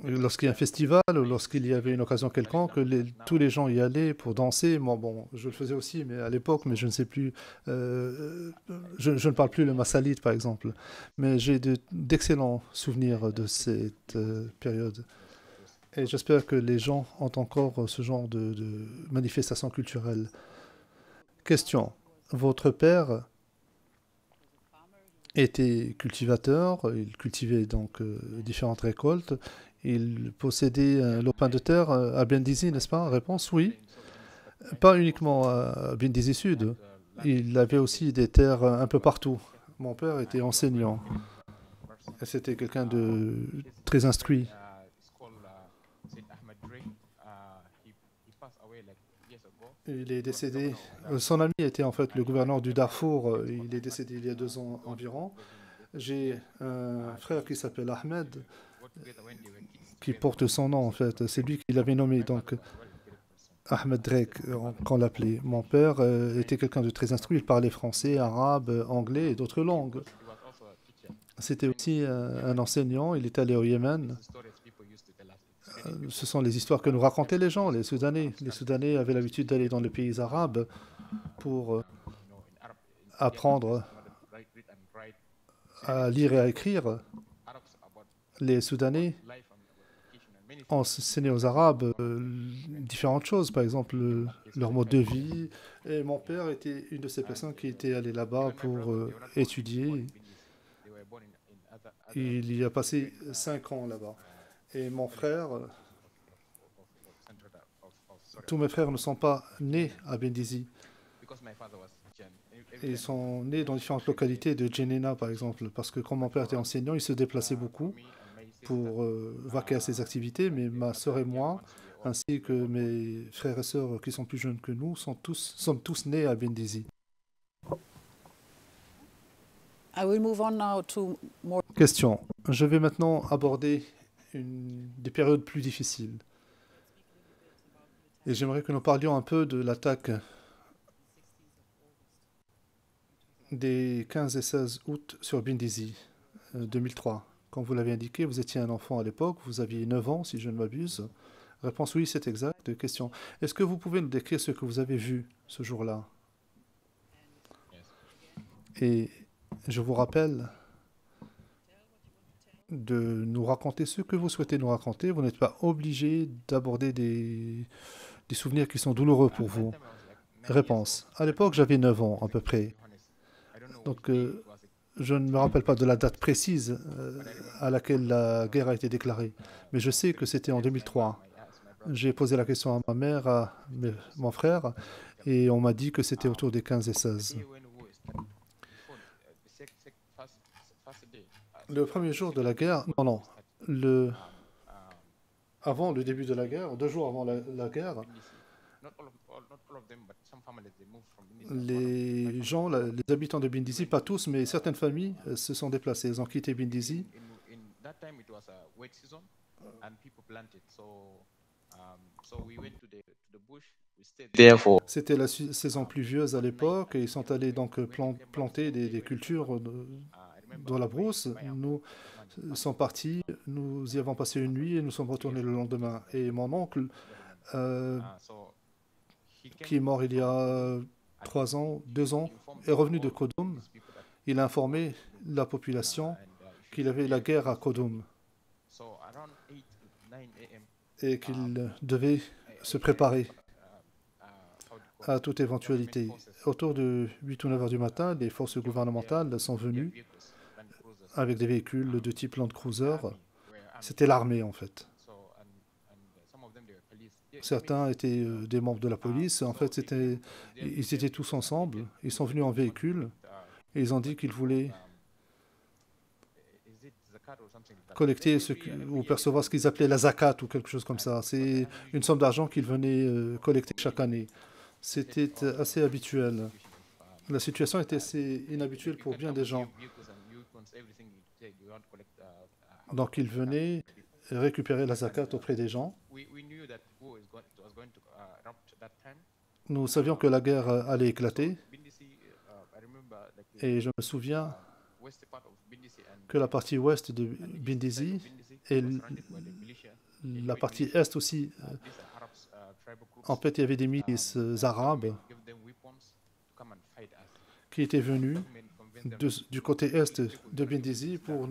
Lorsqu'il y a un festival ou lorsqu'il y avait une occasion quelconque, tous les gens y allaient pour danser. Moi, bon, je le faisais aussi, mais à l'époque, mais je ne sais plus. Je ne parle plus le Massalite, par exemple. Mais j'ai d'excellents souvenirs de cette période. Et j'espère que les gens ont encore ce genre de manifestations culturelles. Question. Votre père était cultivateur, il cultivait donc différentes récoltes. Il possédait un lopin de terre à Bendizi, n'est-ce pas? Réponse, oui. Pas uniquement à Bendizi Sud. Il avait aussi des terres un peu partout. Mon père était enseignant. Et c'était quelqu'un de très instruit. Il est décédé. Son ami était en fait le gouverneur du Darfour. Il est décédé il y a 2 ans environ. J'ai un frère qui s'appelle Ahmed, qui porte son nom en fait. C'est lui qui l'avait nommé, donc Ahmed Drake, qu'on l'appelait. Mon père était quelqu'un de très instruit. Il parlait français, arabe, anglais et d'autres langues. C'était aussi un enseignant. Il est allé au Yémen. Ce sont les histoires que nous racontaient les gens, les Soudanais. Les Soudanais avaient l'habitude d'aller dans les pays arabes pour apprendre à lire et à écrire. Les Soudanais enseignaient aux Arabes différentes choses, par exemple leur mode de vie. Et mon père était une de ces personnes qui était allé là-bas pour étudier. Il y a passé 5 ans là-bas. Et mon frère, tous mes frères ne sont pas nés à Bendizi. Ils sont nés dans différentes localités de Djenena, par exemple, parce que quand mon père était enseignant, il se déplaçait beaucoup pour vaquer à ses activités, mais ma sœur et moi, ainsi que mes frères et sœurs qui sont plus jeunes que nous, sommes tous nés à Bendizi. Question. Je vais maintenant aborder des périodes plus difficiles. Et j'aimerais que nous parlions un peu de l'attaque des 15 et 16 août sur Bendizi, 2003. Comme vous l'avez indiqué, vous étiez un enfant à l'époque, vous aviez 9 ans, si je ne m'abuse. Réponse oui, c'est exact. Question. Est-ce que vous pouvez nous décrire ce que vous avez vu ce jour-là? Et je vous rappelle de nous raconter ce que vous souhaitez nous raconter. Vous n'êtes pas obligé d'aborder des souvenirs qui sont douloureux pour vous. Réponse. À l'époque, j'avais 9 ans à peu près. Donc, je ne me rappelle pas de la date précise à laquelle la guerre a été déclarée. Mais je sais que c'était en 2003. J'ai posé la question à ma mère, à mon frère, et on m'a dit que c'était autour des 15 et 16. Le premier jour de la guerre, avant le début de la guerre, 2 jours avant la guerre, les gens, les habitants de Bendizi, pas tous, mais certaines familles se sont déplacées. Ils ont quitté Bendizi. C'était la saison pluvieuse à l'époque et ils sont allés donc planter des cultures dans la brousse. Nous sommes partis, nous y avons passé une nuit et nous sommes retournés le lendemain. Et mon oncle, qui est mort il y a 3 ans, 2 ans, est revenu de Kodum. Il a informé la population qu'il avait la guerre à Kodum et qu'il devait se préparer à toute éventualité. Autour de 8 ou 9 heures du matin, les forces gouvernementales sont venues avec des véhicules de type Land Cruiser. C'était l'armée, en fait. Certains étaient des membres de la police. En fait, ils étaient tous ensemble. Ils sont venus en véhicule et ils ont dit qu'ils voulaient collecter ou percevoir ce qu'ils appelaient la zakat ou quelque chose comme ça. C'est une somme d'argent qu'ils venaient collecter chaque année. C'était assez habituel. La situation était assez inhabituelle pour bien des gens. Donc il venait récupérer la zakat auprès des gens. Nous savions que la guerre allait éclater et je me souviens que la partie ouest de Bindisi et la partie est aussi, en fait, il y avait des milices arabes qui étaient venus du côté est de Bindisi pour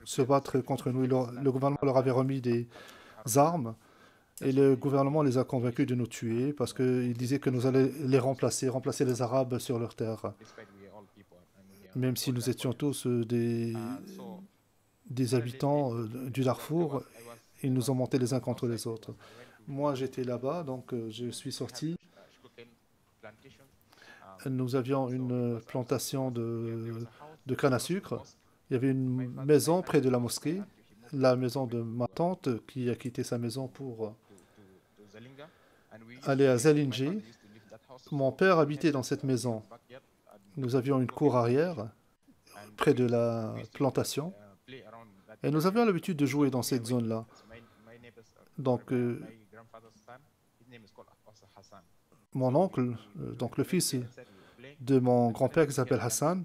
se battre contre nous. Le gouvernement leur avait remis des armes et le gouvernement les a convaincus de nous tuer parce qu'ils disaient que nous allions les remplacer les Arabes sur leur terre. Même si nous étions tous des habitants du Darfour, ils nous ont monté les uns contre les autres. Moi, j'étais là-bas, donc je suis sorti. Nous avions une plantation de canne à sucre. Il y avait une maison près de la mosquée, la maison de ma tante qui a quitté sa maison pour aller à Zalindji. Mon père habitait dans cette maison. Nous avions une cour arrière près de la plantation et nous avions l'habitude de jouer dans cette zone-là. Donc, mon oncle, donc le fils de mon grand-père qui s'appelle Hassan,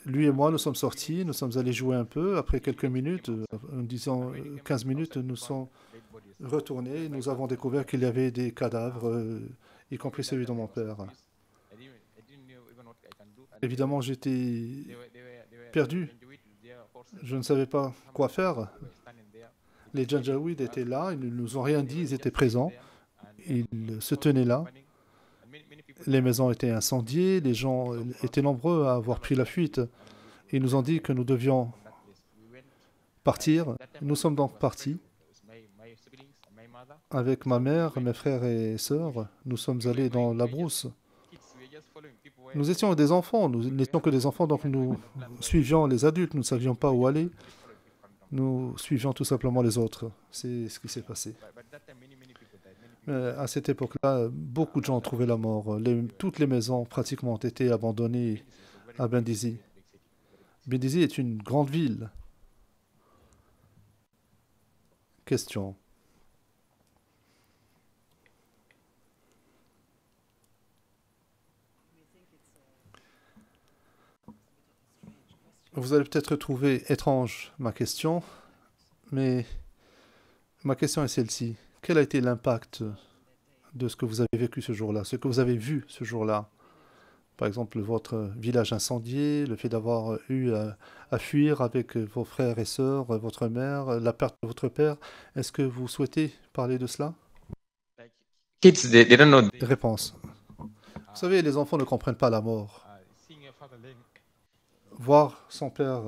lui et moi, nous sommes sortis, nous sommes allés jouer un peu. Après quelques minutes, en disant 15 minutes, nous sommes retournés. Nous avons découvert qu'il y avait des cadavres, y compris celui de mon père. Évidemment, j'étais perdu. Je ne savais pas quoi faire. Les Janjaouides étaient là, ils ne nous ont rien dit, ils étaient présents. Ils se tenaient là. Les maisons étaient incendiées, les gens étaient nombreux à avoir pris la fuite. Ils nous ont dit que nous devions partir. Nous sommes donc partis. Avec ma mère, mes frères et sœurs, nous sommes allés dans la brousse. Nous étions des enfants, nous n'étions que des enfants, donc nous suivions les adultes, nous ne savions pas où aller. Nous suivions tout simplement les autres. C'est ce qui s'est passé. À cette époque-là, beaucoup de gens ont trouvé la mort. Toutes les maisons pratiquement ont été abandonnées à Bindisi. Bindisi est une grande ville. Question. Vous allez peut-être trouver étrange ma question, mais ma question est celle-ci. Quel a été l'impact de ce que vous avez vécu ce jour-là, ce que vous avez vu ce jour-là? Par exemple, votre village incendié, le fait d'avoir eu à fuir avec vos frères et sœurs, votre mère, la perte de votre père. Est-ce que vous souhaitez parler de cela? Réponse. Vous savez, les enfants ne comprennent pas la mort. Voir son père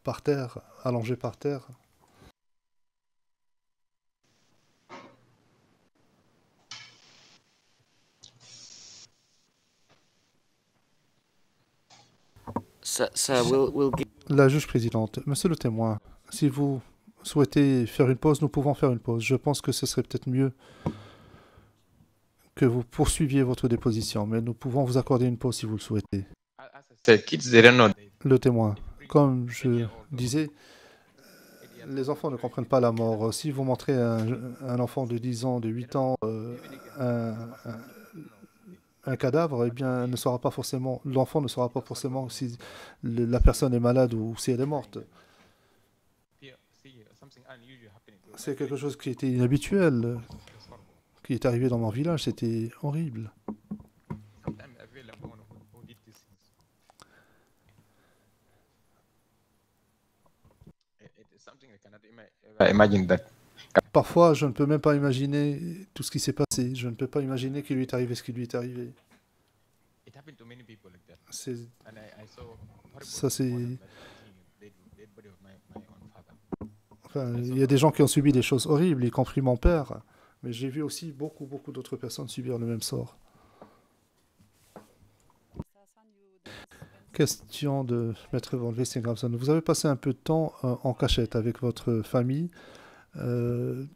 par terre, allongé par terre. La juge présidente, monsieur le témoin, si vous souhaitez faire une pause, nous pouvons faire une pause. Je pense que ce serait peut-être mieux que vous poursuiviez votre déposition, mais nous pouvons vous accorder une pause si vous le souhaitez. Le témoin, comme je disais, les enfants ne comprennent pas la mort. Si vous montrez un enfant de 10 ans, de 8 ans, un cadavre, eh bien, l'enfant ne saura pas forcément si la personne est malade ou si elle est morte. C'est quelque chose qui était inhabituel, qui est arrivé dans mon village. C'était horrible. Parfois, je ne peux même pas imaginer tout ce qui s'est passé. Je ne peux pas imaginer qu'il lui est arrivé ce qui lui est arrivé. Enfin, il y a des gens qui ont subi des choses horribles, y compris mon père. Mais j'ai vu aussi beaucoup d'autres personnes subir le même sort. Question de Maître Van Westinghamson. Vous avez passé un peu de temps en cachette avec votre famille dans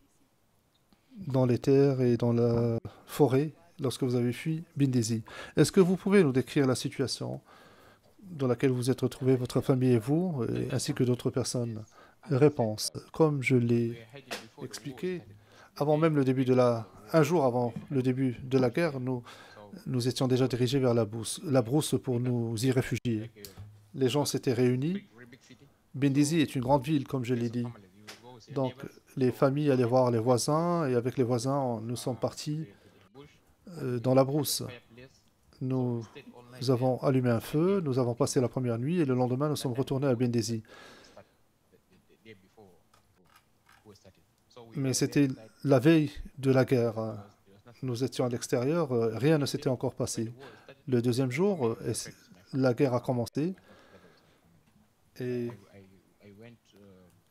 les terres et dans la forêt lorsque vous avez fui Bindisi. Est-ce que vous pouvez nous décrire la situation dans laquelle vous êtes retrouvés, votre famille et vous, ainsi que d'autres personnes? Réponse. Comme je l'ai expliqué, avant même le début de un jour avant le début de la guerre, nous étions déjà dirigés vers la brousse pour nous y réfugier. Les gens s'étaient réunis. Bindisi est une grande ville, comme je l'ai dit. Donc, les familles allaient voir les voisins, et avec les voisins, nous sommes partis dans la brousse. Nous avons allumé un feu, nous avons passé la première nuit, et le lendemain, nous sommes retournés à Bindisi. Mais c'était la veille de la guerre. Nous étions à l'extérieur, rien ne s'était encore passé. Le deuxième jour, la guerre a commencé. Et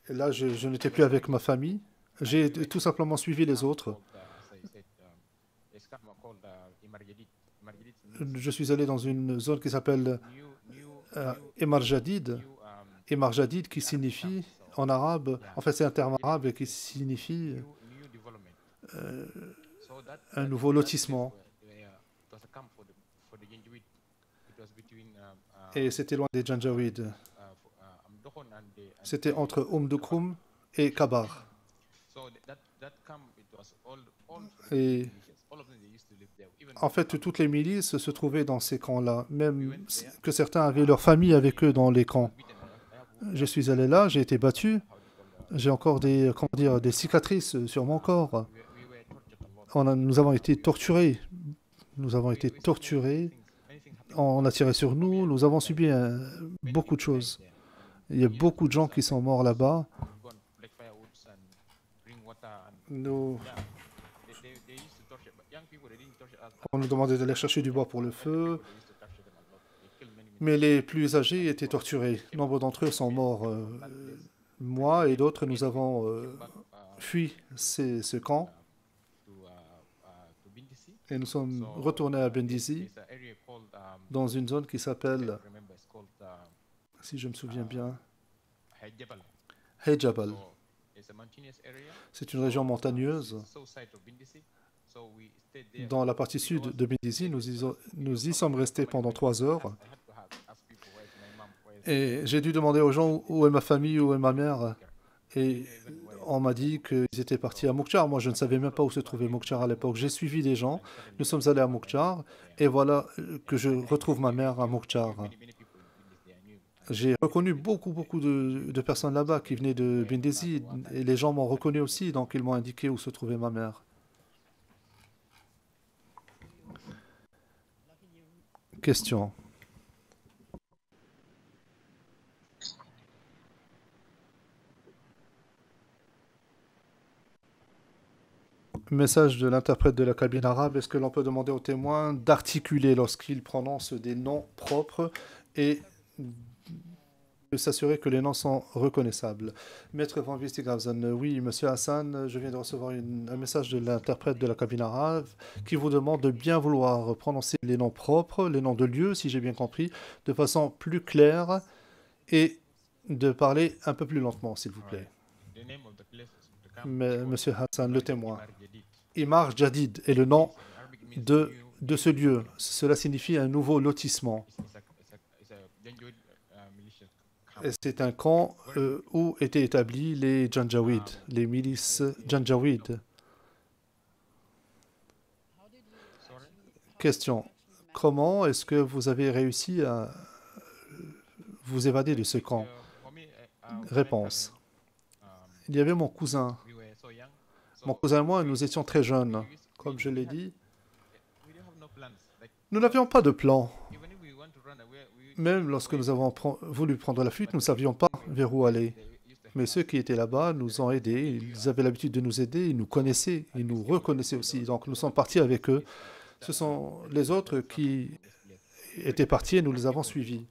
là, je n'étais plus avec ma famille. J'ai tout simplement suivi les autres. Je suis allé dans une zone qui s'appelle Emar Jadid. Emar Jadid qui signifie en arabe, en fait c'est un terme arabe qui signifie un nouveau lotissement. Et c'était loin des Janjaweed. C'était entre Dukrum et Kabar. Et en fait, toutes les milices se trouvaient dans ces camps-là, même que certains avaient leur famille avec eux dans les camps. Je suis allé là, j'ai été battu. J'ai encore des cicatrices sur mon corps. Nous avons été torturés. Nous avons été torturés. On a tiré sur nous. Nous avons subi beaucoup de choses. Il y a beaucoup de gens qui sont morts là-bas. On nous demandait d'aller chercher du bois pour le feu. Mais les plus âgés étaient torturés. Nombre d'entre eux sont morts. Moi et d'autres, nous avons fui ce camp. Et nous sommes retournés à Bindisi, dans une zone qui s'appelle, si je me souviens bien, Hejabal. C'est une région montagneuse. Dans la partie sud de Bindisi, nous y sommes restés pendant 3 heures. Et j'ai dû demander aux gens où est ma famille, où est ma mère. Et on m'a dit qu'ils étaient partis à Moukchar. Moi, je ne savais même pas où se trouvait Moukchar à l'époque. J'ai suivi des gens. Nous sommes allés à Moukchar. Et voilà que je retrouve ma mère à Moukchar. J'ai reconnu beaucoup de personnes là-bas qui venaient de Bindisi. Et les gens m'ont reconnu aussi. Donc, ils m'ont indiqué où se trouvait ma mère. Question. Message de l'interprète de la cabine arabe. Est-ce que l'on peut demander aux témoins d'articuler lorsqu'ils prononcent des noms propres et de s'assurer que les noms sont reconnaissables? Maître Van Vistigravzen, oui, Monsieur Hassan, je viens de recevoir un message de l'interprète de la cabine arabe qui vous demande de bien vouloir prononcer les noms propres, les noms de lieux, si j'ai bien compris, de façon plus claire et de parler un peu plus lentement, s'il vous plaît. Mais, Monsieur Hassan, le témoin. Emar Jadid est le nom de ce lieu. Cela signifie un nouveau lotissement. C'est un camp où étaient établis les Janjaweed, les milices Janjaweed. Question. Comment est-ce que vous avez réussi à vous évader de ce camp? Réponse. Il y avait mon cousin. Mon cousin et moi, nous étions très jeunes. Comme je l'ai dit, nous n'avions pas de plan. Même lorsque nous avons voulu prendre la fuite, nous ne savions pas vers où aller. Mais ceux qui étaient là-bas nous ont aidés. Ils avaient l'habitude de nous aider. Ils nous connaissaient. Ils nous reconnaissaient aussi. Donc nous sommes partis avec eux. Ce sont les autres qui étaient partis et nous les avons suivis.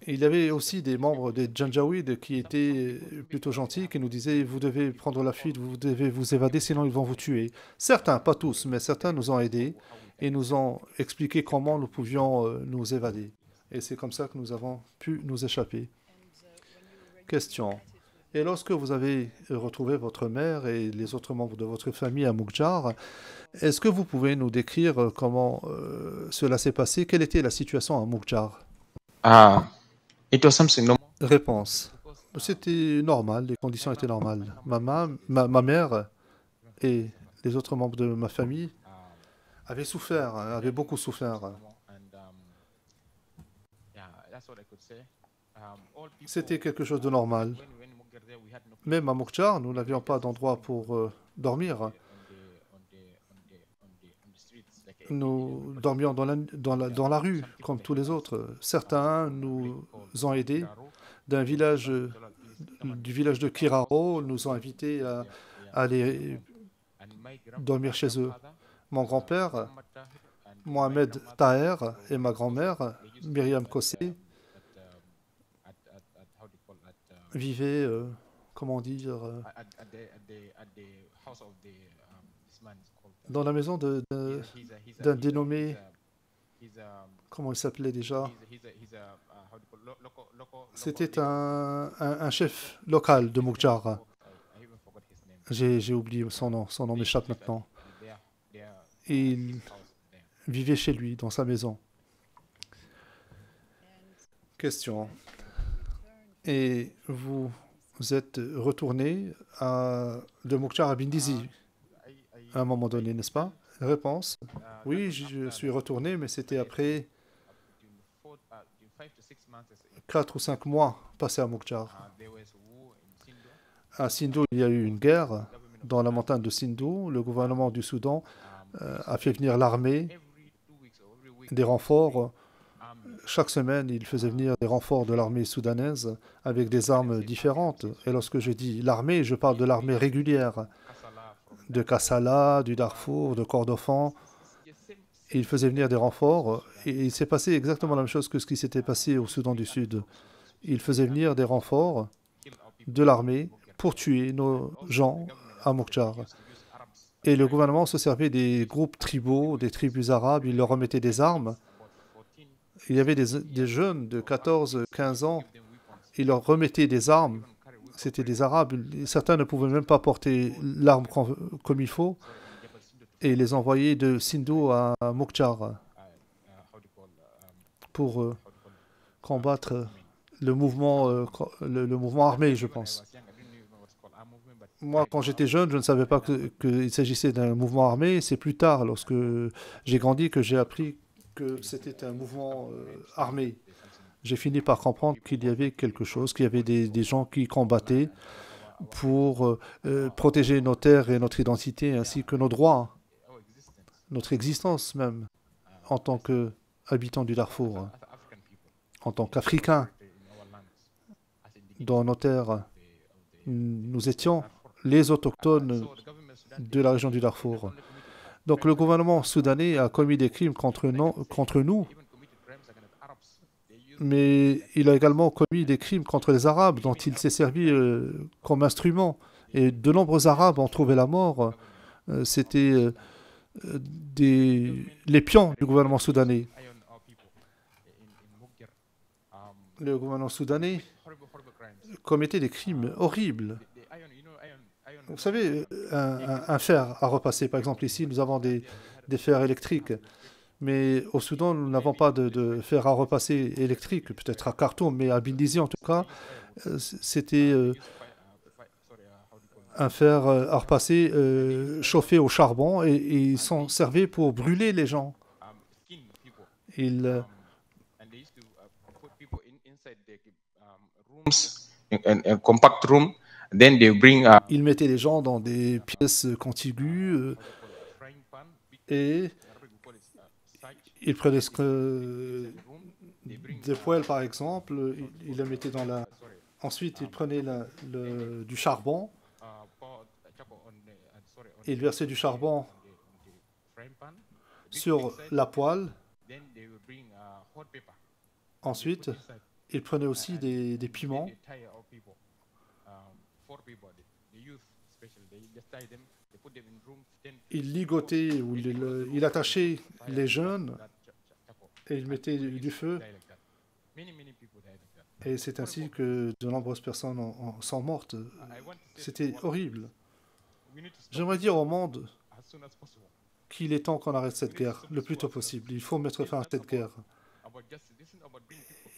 Il y avait aussi des membres des Janjaweed qui étaient plutôt gentils, qui nous disaient « Vous devez prendre la fuite, vous devez vous évader, sinon ils vont vous tuer. » Certains, pas tous, mais certains nous ont aidés et nous ont expliqué comment nous pouvions nous évader. Et c'est comme ça que nous avons pu nous échapper. Question. Et lorsque vous avez retrouvé votre mère et les autres membres de votre famille à Moukjar, est-ce que vous pouvez nous décrire comment cela s'est passé? Quelle était la situation à Moukjar? Réponse. C'était normal, les conditions étaient normales. Ma mère et les autres membres de ma famille avaient souffert, avaient beaucoup souffert. C'était quelque chose de normal. Même à Moukjar, nous n'avions pas d'endroit pour dormir. Nous dormions dans la rue, comme tous les autres. Certains nous ont aidés. Du village de Kiraro, nous ont invités à aller dormir chez eux. Mon grand-père, Mohamed Taher, et ma grand-mère, Myriam Kossé, vivaient, comment dire, dans la maison d'un dénommé, comment il s'appelait déjà? C'était un chef local de Moukjar. J'ai oublié son nom m'échappe maintenant. Il vivait chez lui, dans sa maison. Question. Et vous êtes retourné de Moukjar à Bindizi à un moment donné, n'est-ce pas? Réponse. Oui, je suis retourné, mais c'était après 4 ou 5 mois passés à Moukjar. À Sindou, il y a eu une guerre dans la montagne de Sindou. Le gouvernement du Soudan a fait venir l'armée, des renforts. Chaque semaine, il faisait venir des renforts de l'armée soudanaise avec des armes différentes. Et lorsque je dis l'armée, je parle de l'armée régulière, de Kassala, du Darfour, de Kordofan. Il faisait venir des renforts. Et il s'est passé exactement la même chose que ce qui s'était passé au Soudan du Sud. Il faisait venir des renforts de l'armée pour tuer nos gens à Moukjar. Et le gouvernement se servait des groupes tribaux, des tribus arabes. Il leur remettait des armes. Il y avait des jeunes de 14, 15 ans. Il leur remettait des armes. C'était des Arabes. Certains ne pouvaient même pas porter l'arme comme il faut. Et il les envoyait de Sindou à Moukjar pour combattre le mouvement armé, je pense. Moi, quand j'étais jeune, je ne savais pas qu'il s'agissait d'un mouvement armé. C'est plus tard, lorsque j'ai grandi, que j'ai appris que c'était un mouvement armé. J'ai fini par comprendre qu'il y avait quelque chose, qu'il y avait des gens qui combattaient pour protéger nos terres et notre identité, ainsi que nos droits, notre existence même, en tant qu'habitants du Darfour, en tant qu'Africains. Dans nos terres, nous étions les autochtones de la région du Darfour. Donc le gouvernement soudanais a commis des crimes contre nous, mais il a également commis des crimes contre les Arabes dont il s'est servi comme instrument. Et de nombreux Arabes ont trouvé la mort. C'était les pions du gouvernement soudanais. Le gouvernement soudanais commettait des crimes horribles. Vous savez, un fer à repasser, par exemple, ici, nous avons des fers électriques. Mais au Soudan, nous n'avons pas de fer à repasser électrique, peut-être à Khartoum, mais à Bindizi, en tout cas, c'était un fer à repasser chauffé au charbon et ils s'en servaient pour brûler les gens. Ils mettaient les gens dans des pièces contiguës et ils prenaient des poêles, par exemple, ils les mettaient dans la... Ensuite, ils prenaient du charbon, ils versaient du charbon sur la poêle. Ensuite, ils prenaient aussi des piments. Il ligotait ou il attachait les jeunes et il mettait du feu. Et c'est ainsi que de nombreuses personnes sont mortes. C'était horrible. J'aimerais dire au monde qu'il est temps qu'on arrête cette guerre le plus tôt possible. Il faut mettre fin à cette guerre.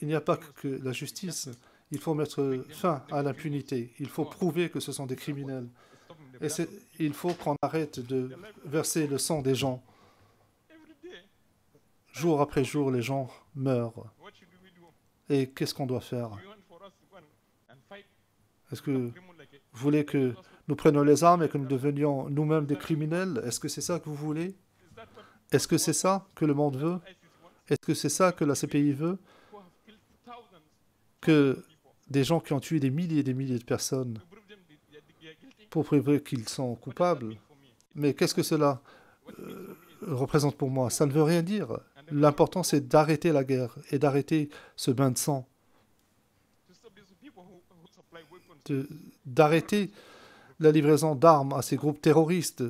Il n'y a pas que la justice. Il faut mettre fin à l'impunité. Il faut prouver que ce sont des criminels. Et il faut qu'on arrête de verser le sang des gens. Jour après jour, les gens meurent. Et qu'est-ce qu'on doit faire? Est-ce que vous voulez que nous prenions les armes et que nous devenions nous-mêmes des criminels? Est-ce que c'est ça que vous voulez? Est-ce que c'est ça que le monde veut? Est-ce que c'est ça que la CPI veut? Que des gens qui ont tué des milliers et des milliers de personnes pour prouver qu'ils sont coupables? Mais qu'est-ce que cela représente pour moi? Ça ne veut rien dire. L'important, c'est d'arrêter la guerre et d'arrêter ce bain de sang. D'arrêter la livraison d'armes à ces groupes terroristes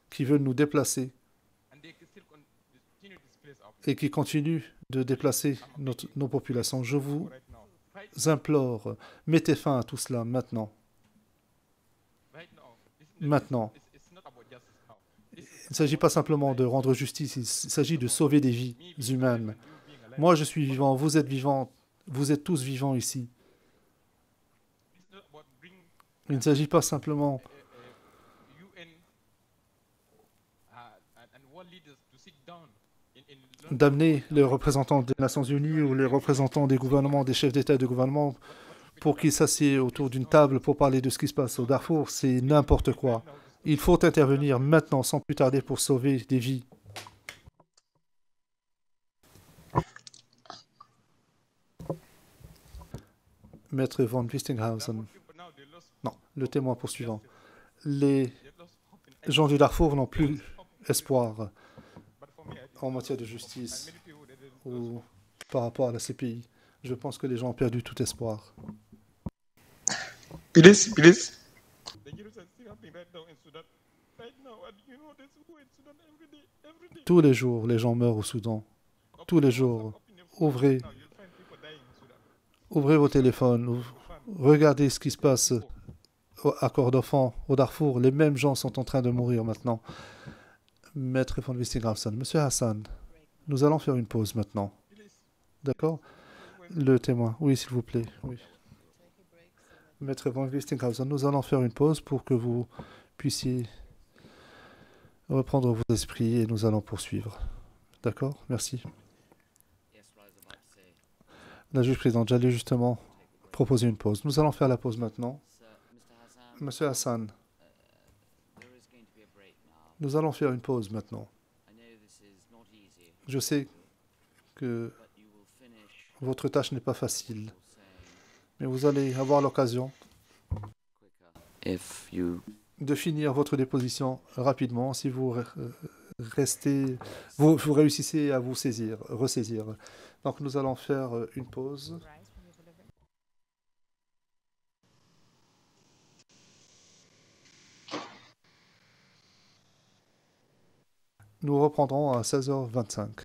qui veulent nous déplacer et qui continuent de déplacer nos populations. Je vous implore, mettez fin à tout cela maintenant. Maintenant. Il ne s'agit pas simplement de rendre justice, il s'agit de sauver des vies humaines. Moi, je suis vivant, vous êtes vivants, vous êtes tous vivants ici. Il ne s'agit pas simplement d'amener les représentants des Nations Unies ou les représentants des gouvernements, des chefs d'État et de gouvernement pour qu'ils s'assiedent autour d'une table pour parler de ce qui se passe au Darfour. C'est n'importe quoi. Il faut intervenir maintenant, sans plus tarder, pour sauver des vies. Maître von Wistinghausen. Non, le témoin poursuivant. Les gens du Darfour n'ont plus espoir en matière de justice ou par rapport à la CPI. Je pense que les gens ont perdu tout espoir. Please. Tous les jours, les gens meurent au Soudan. Tous les jours. Ouvrez vos téléphones. Regardez ce qui se passe à Kordofan, au Darfour. Les mêmes gens sont en train de mourir maintenant. Maître von Wistinghausen, Monsieur Hassan, nous allons faire une pause maintenant. D'accord? Le témoin. Oui, s'il vous plaît. Oui. Maître von Wistinghausen, nous allons faire une pause pour que vous puissiez reprendre vos esprits et nous allons poursuivre. D'accord? Merci. La juge présidente, j'allais justement proposer une pause. Nous allons faire la pause maintenant. Monsieur Hassan, nous allons faire une pause maintenant. Je sais que votre tâche n'est pas facile, mais vous allez avoir l'occasion de finir votre déposition rapidement si vous réussissez à vous ressaisir. Donc nous allons faire une pause. Nous reprendrons à 16h25.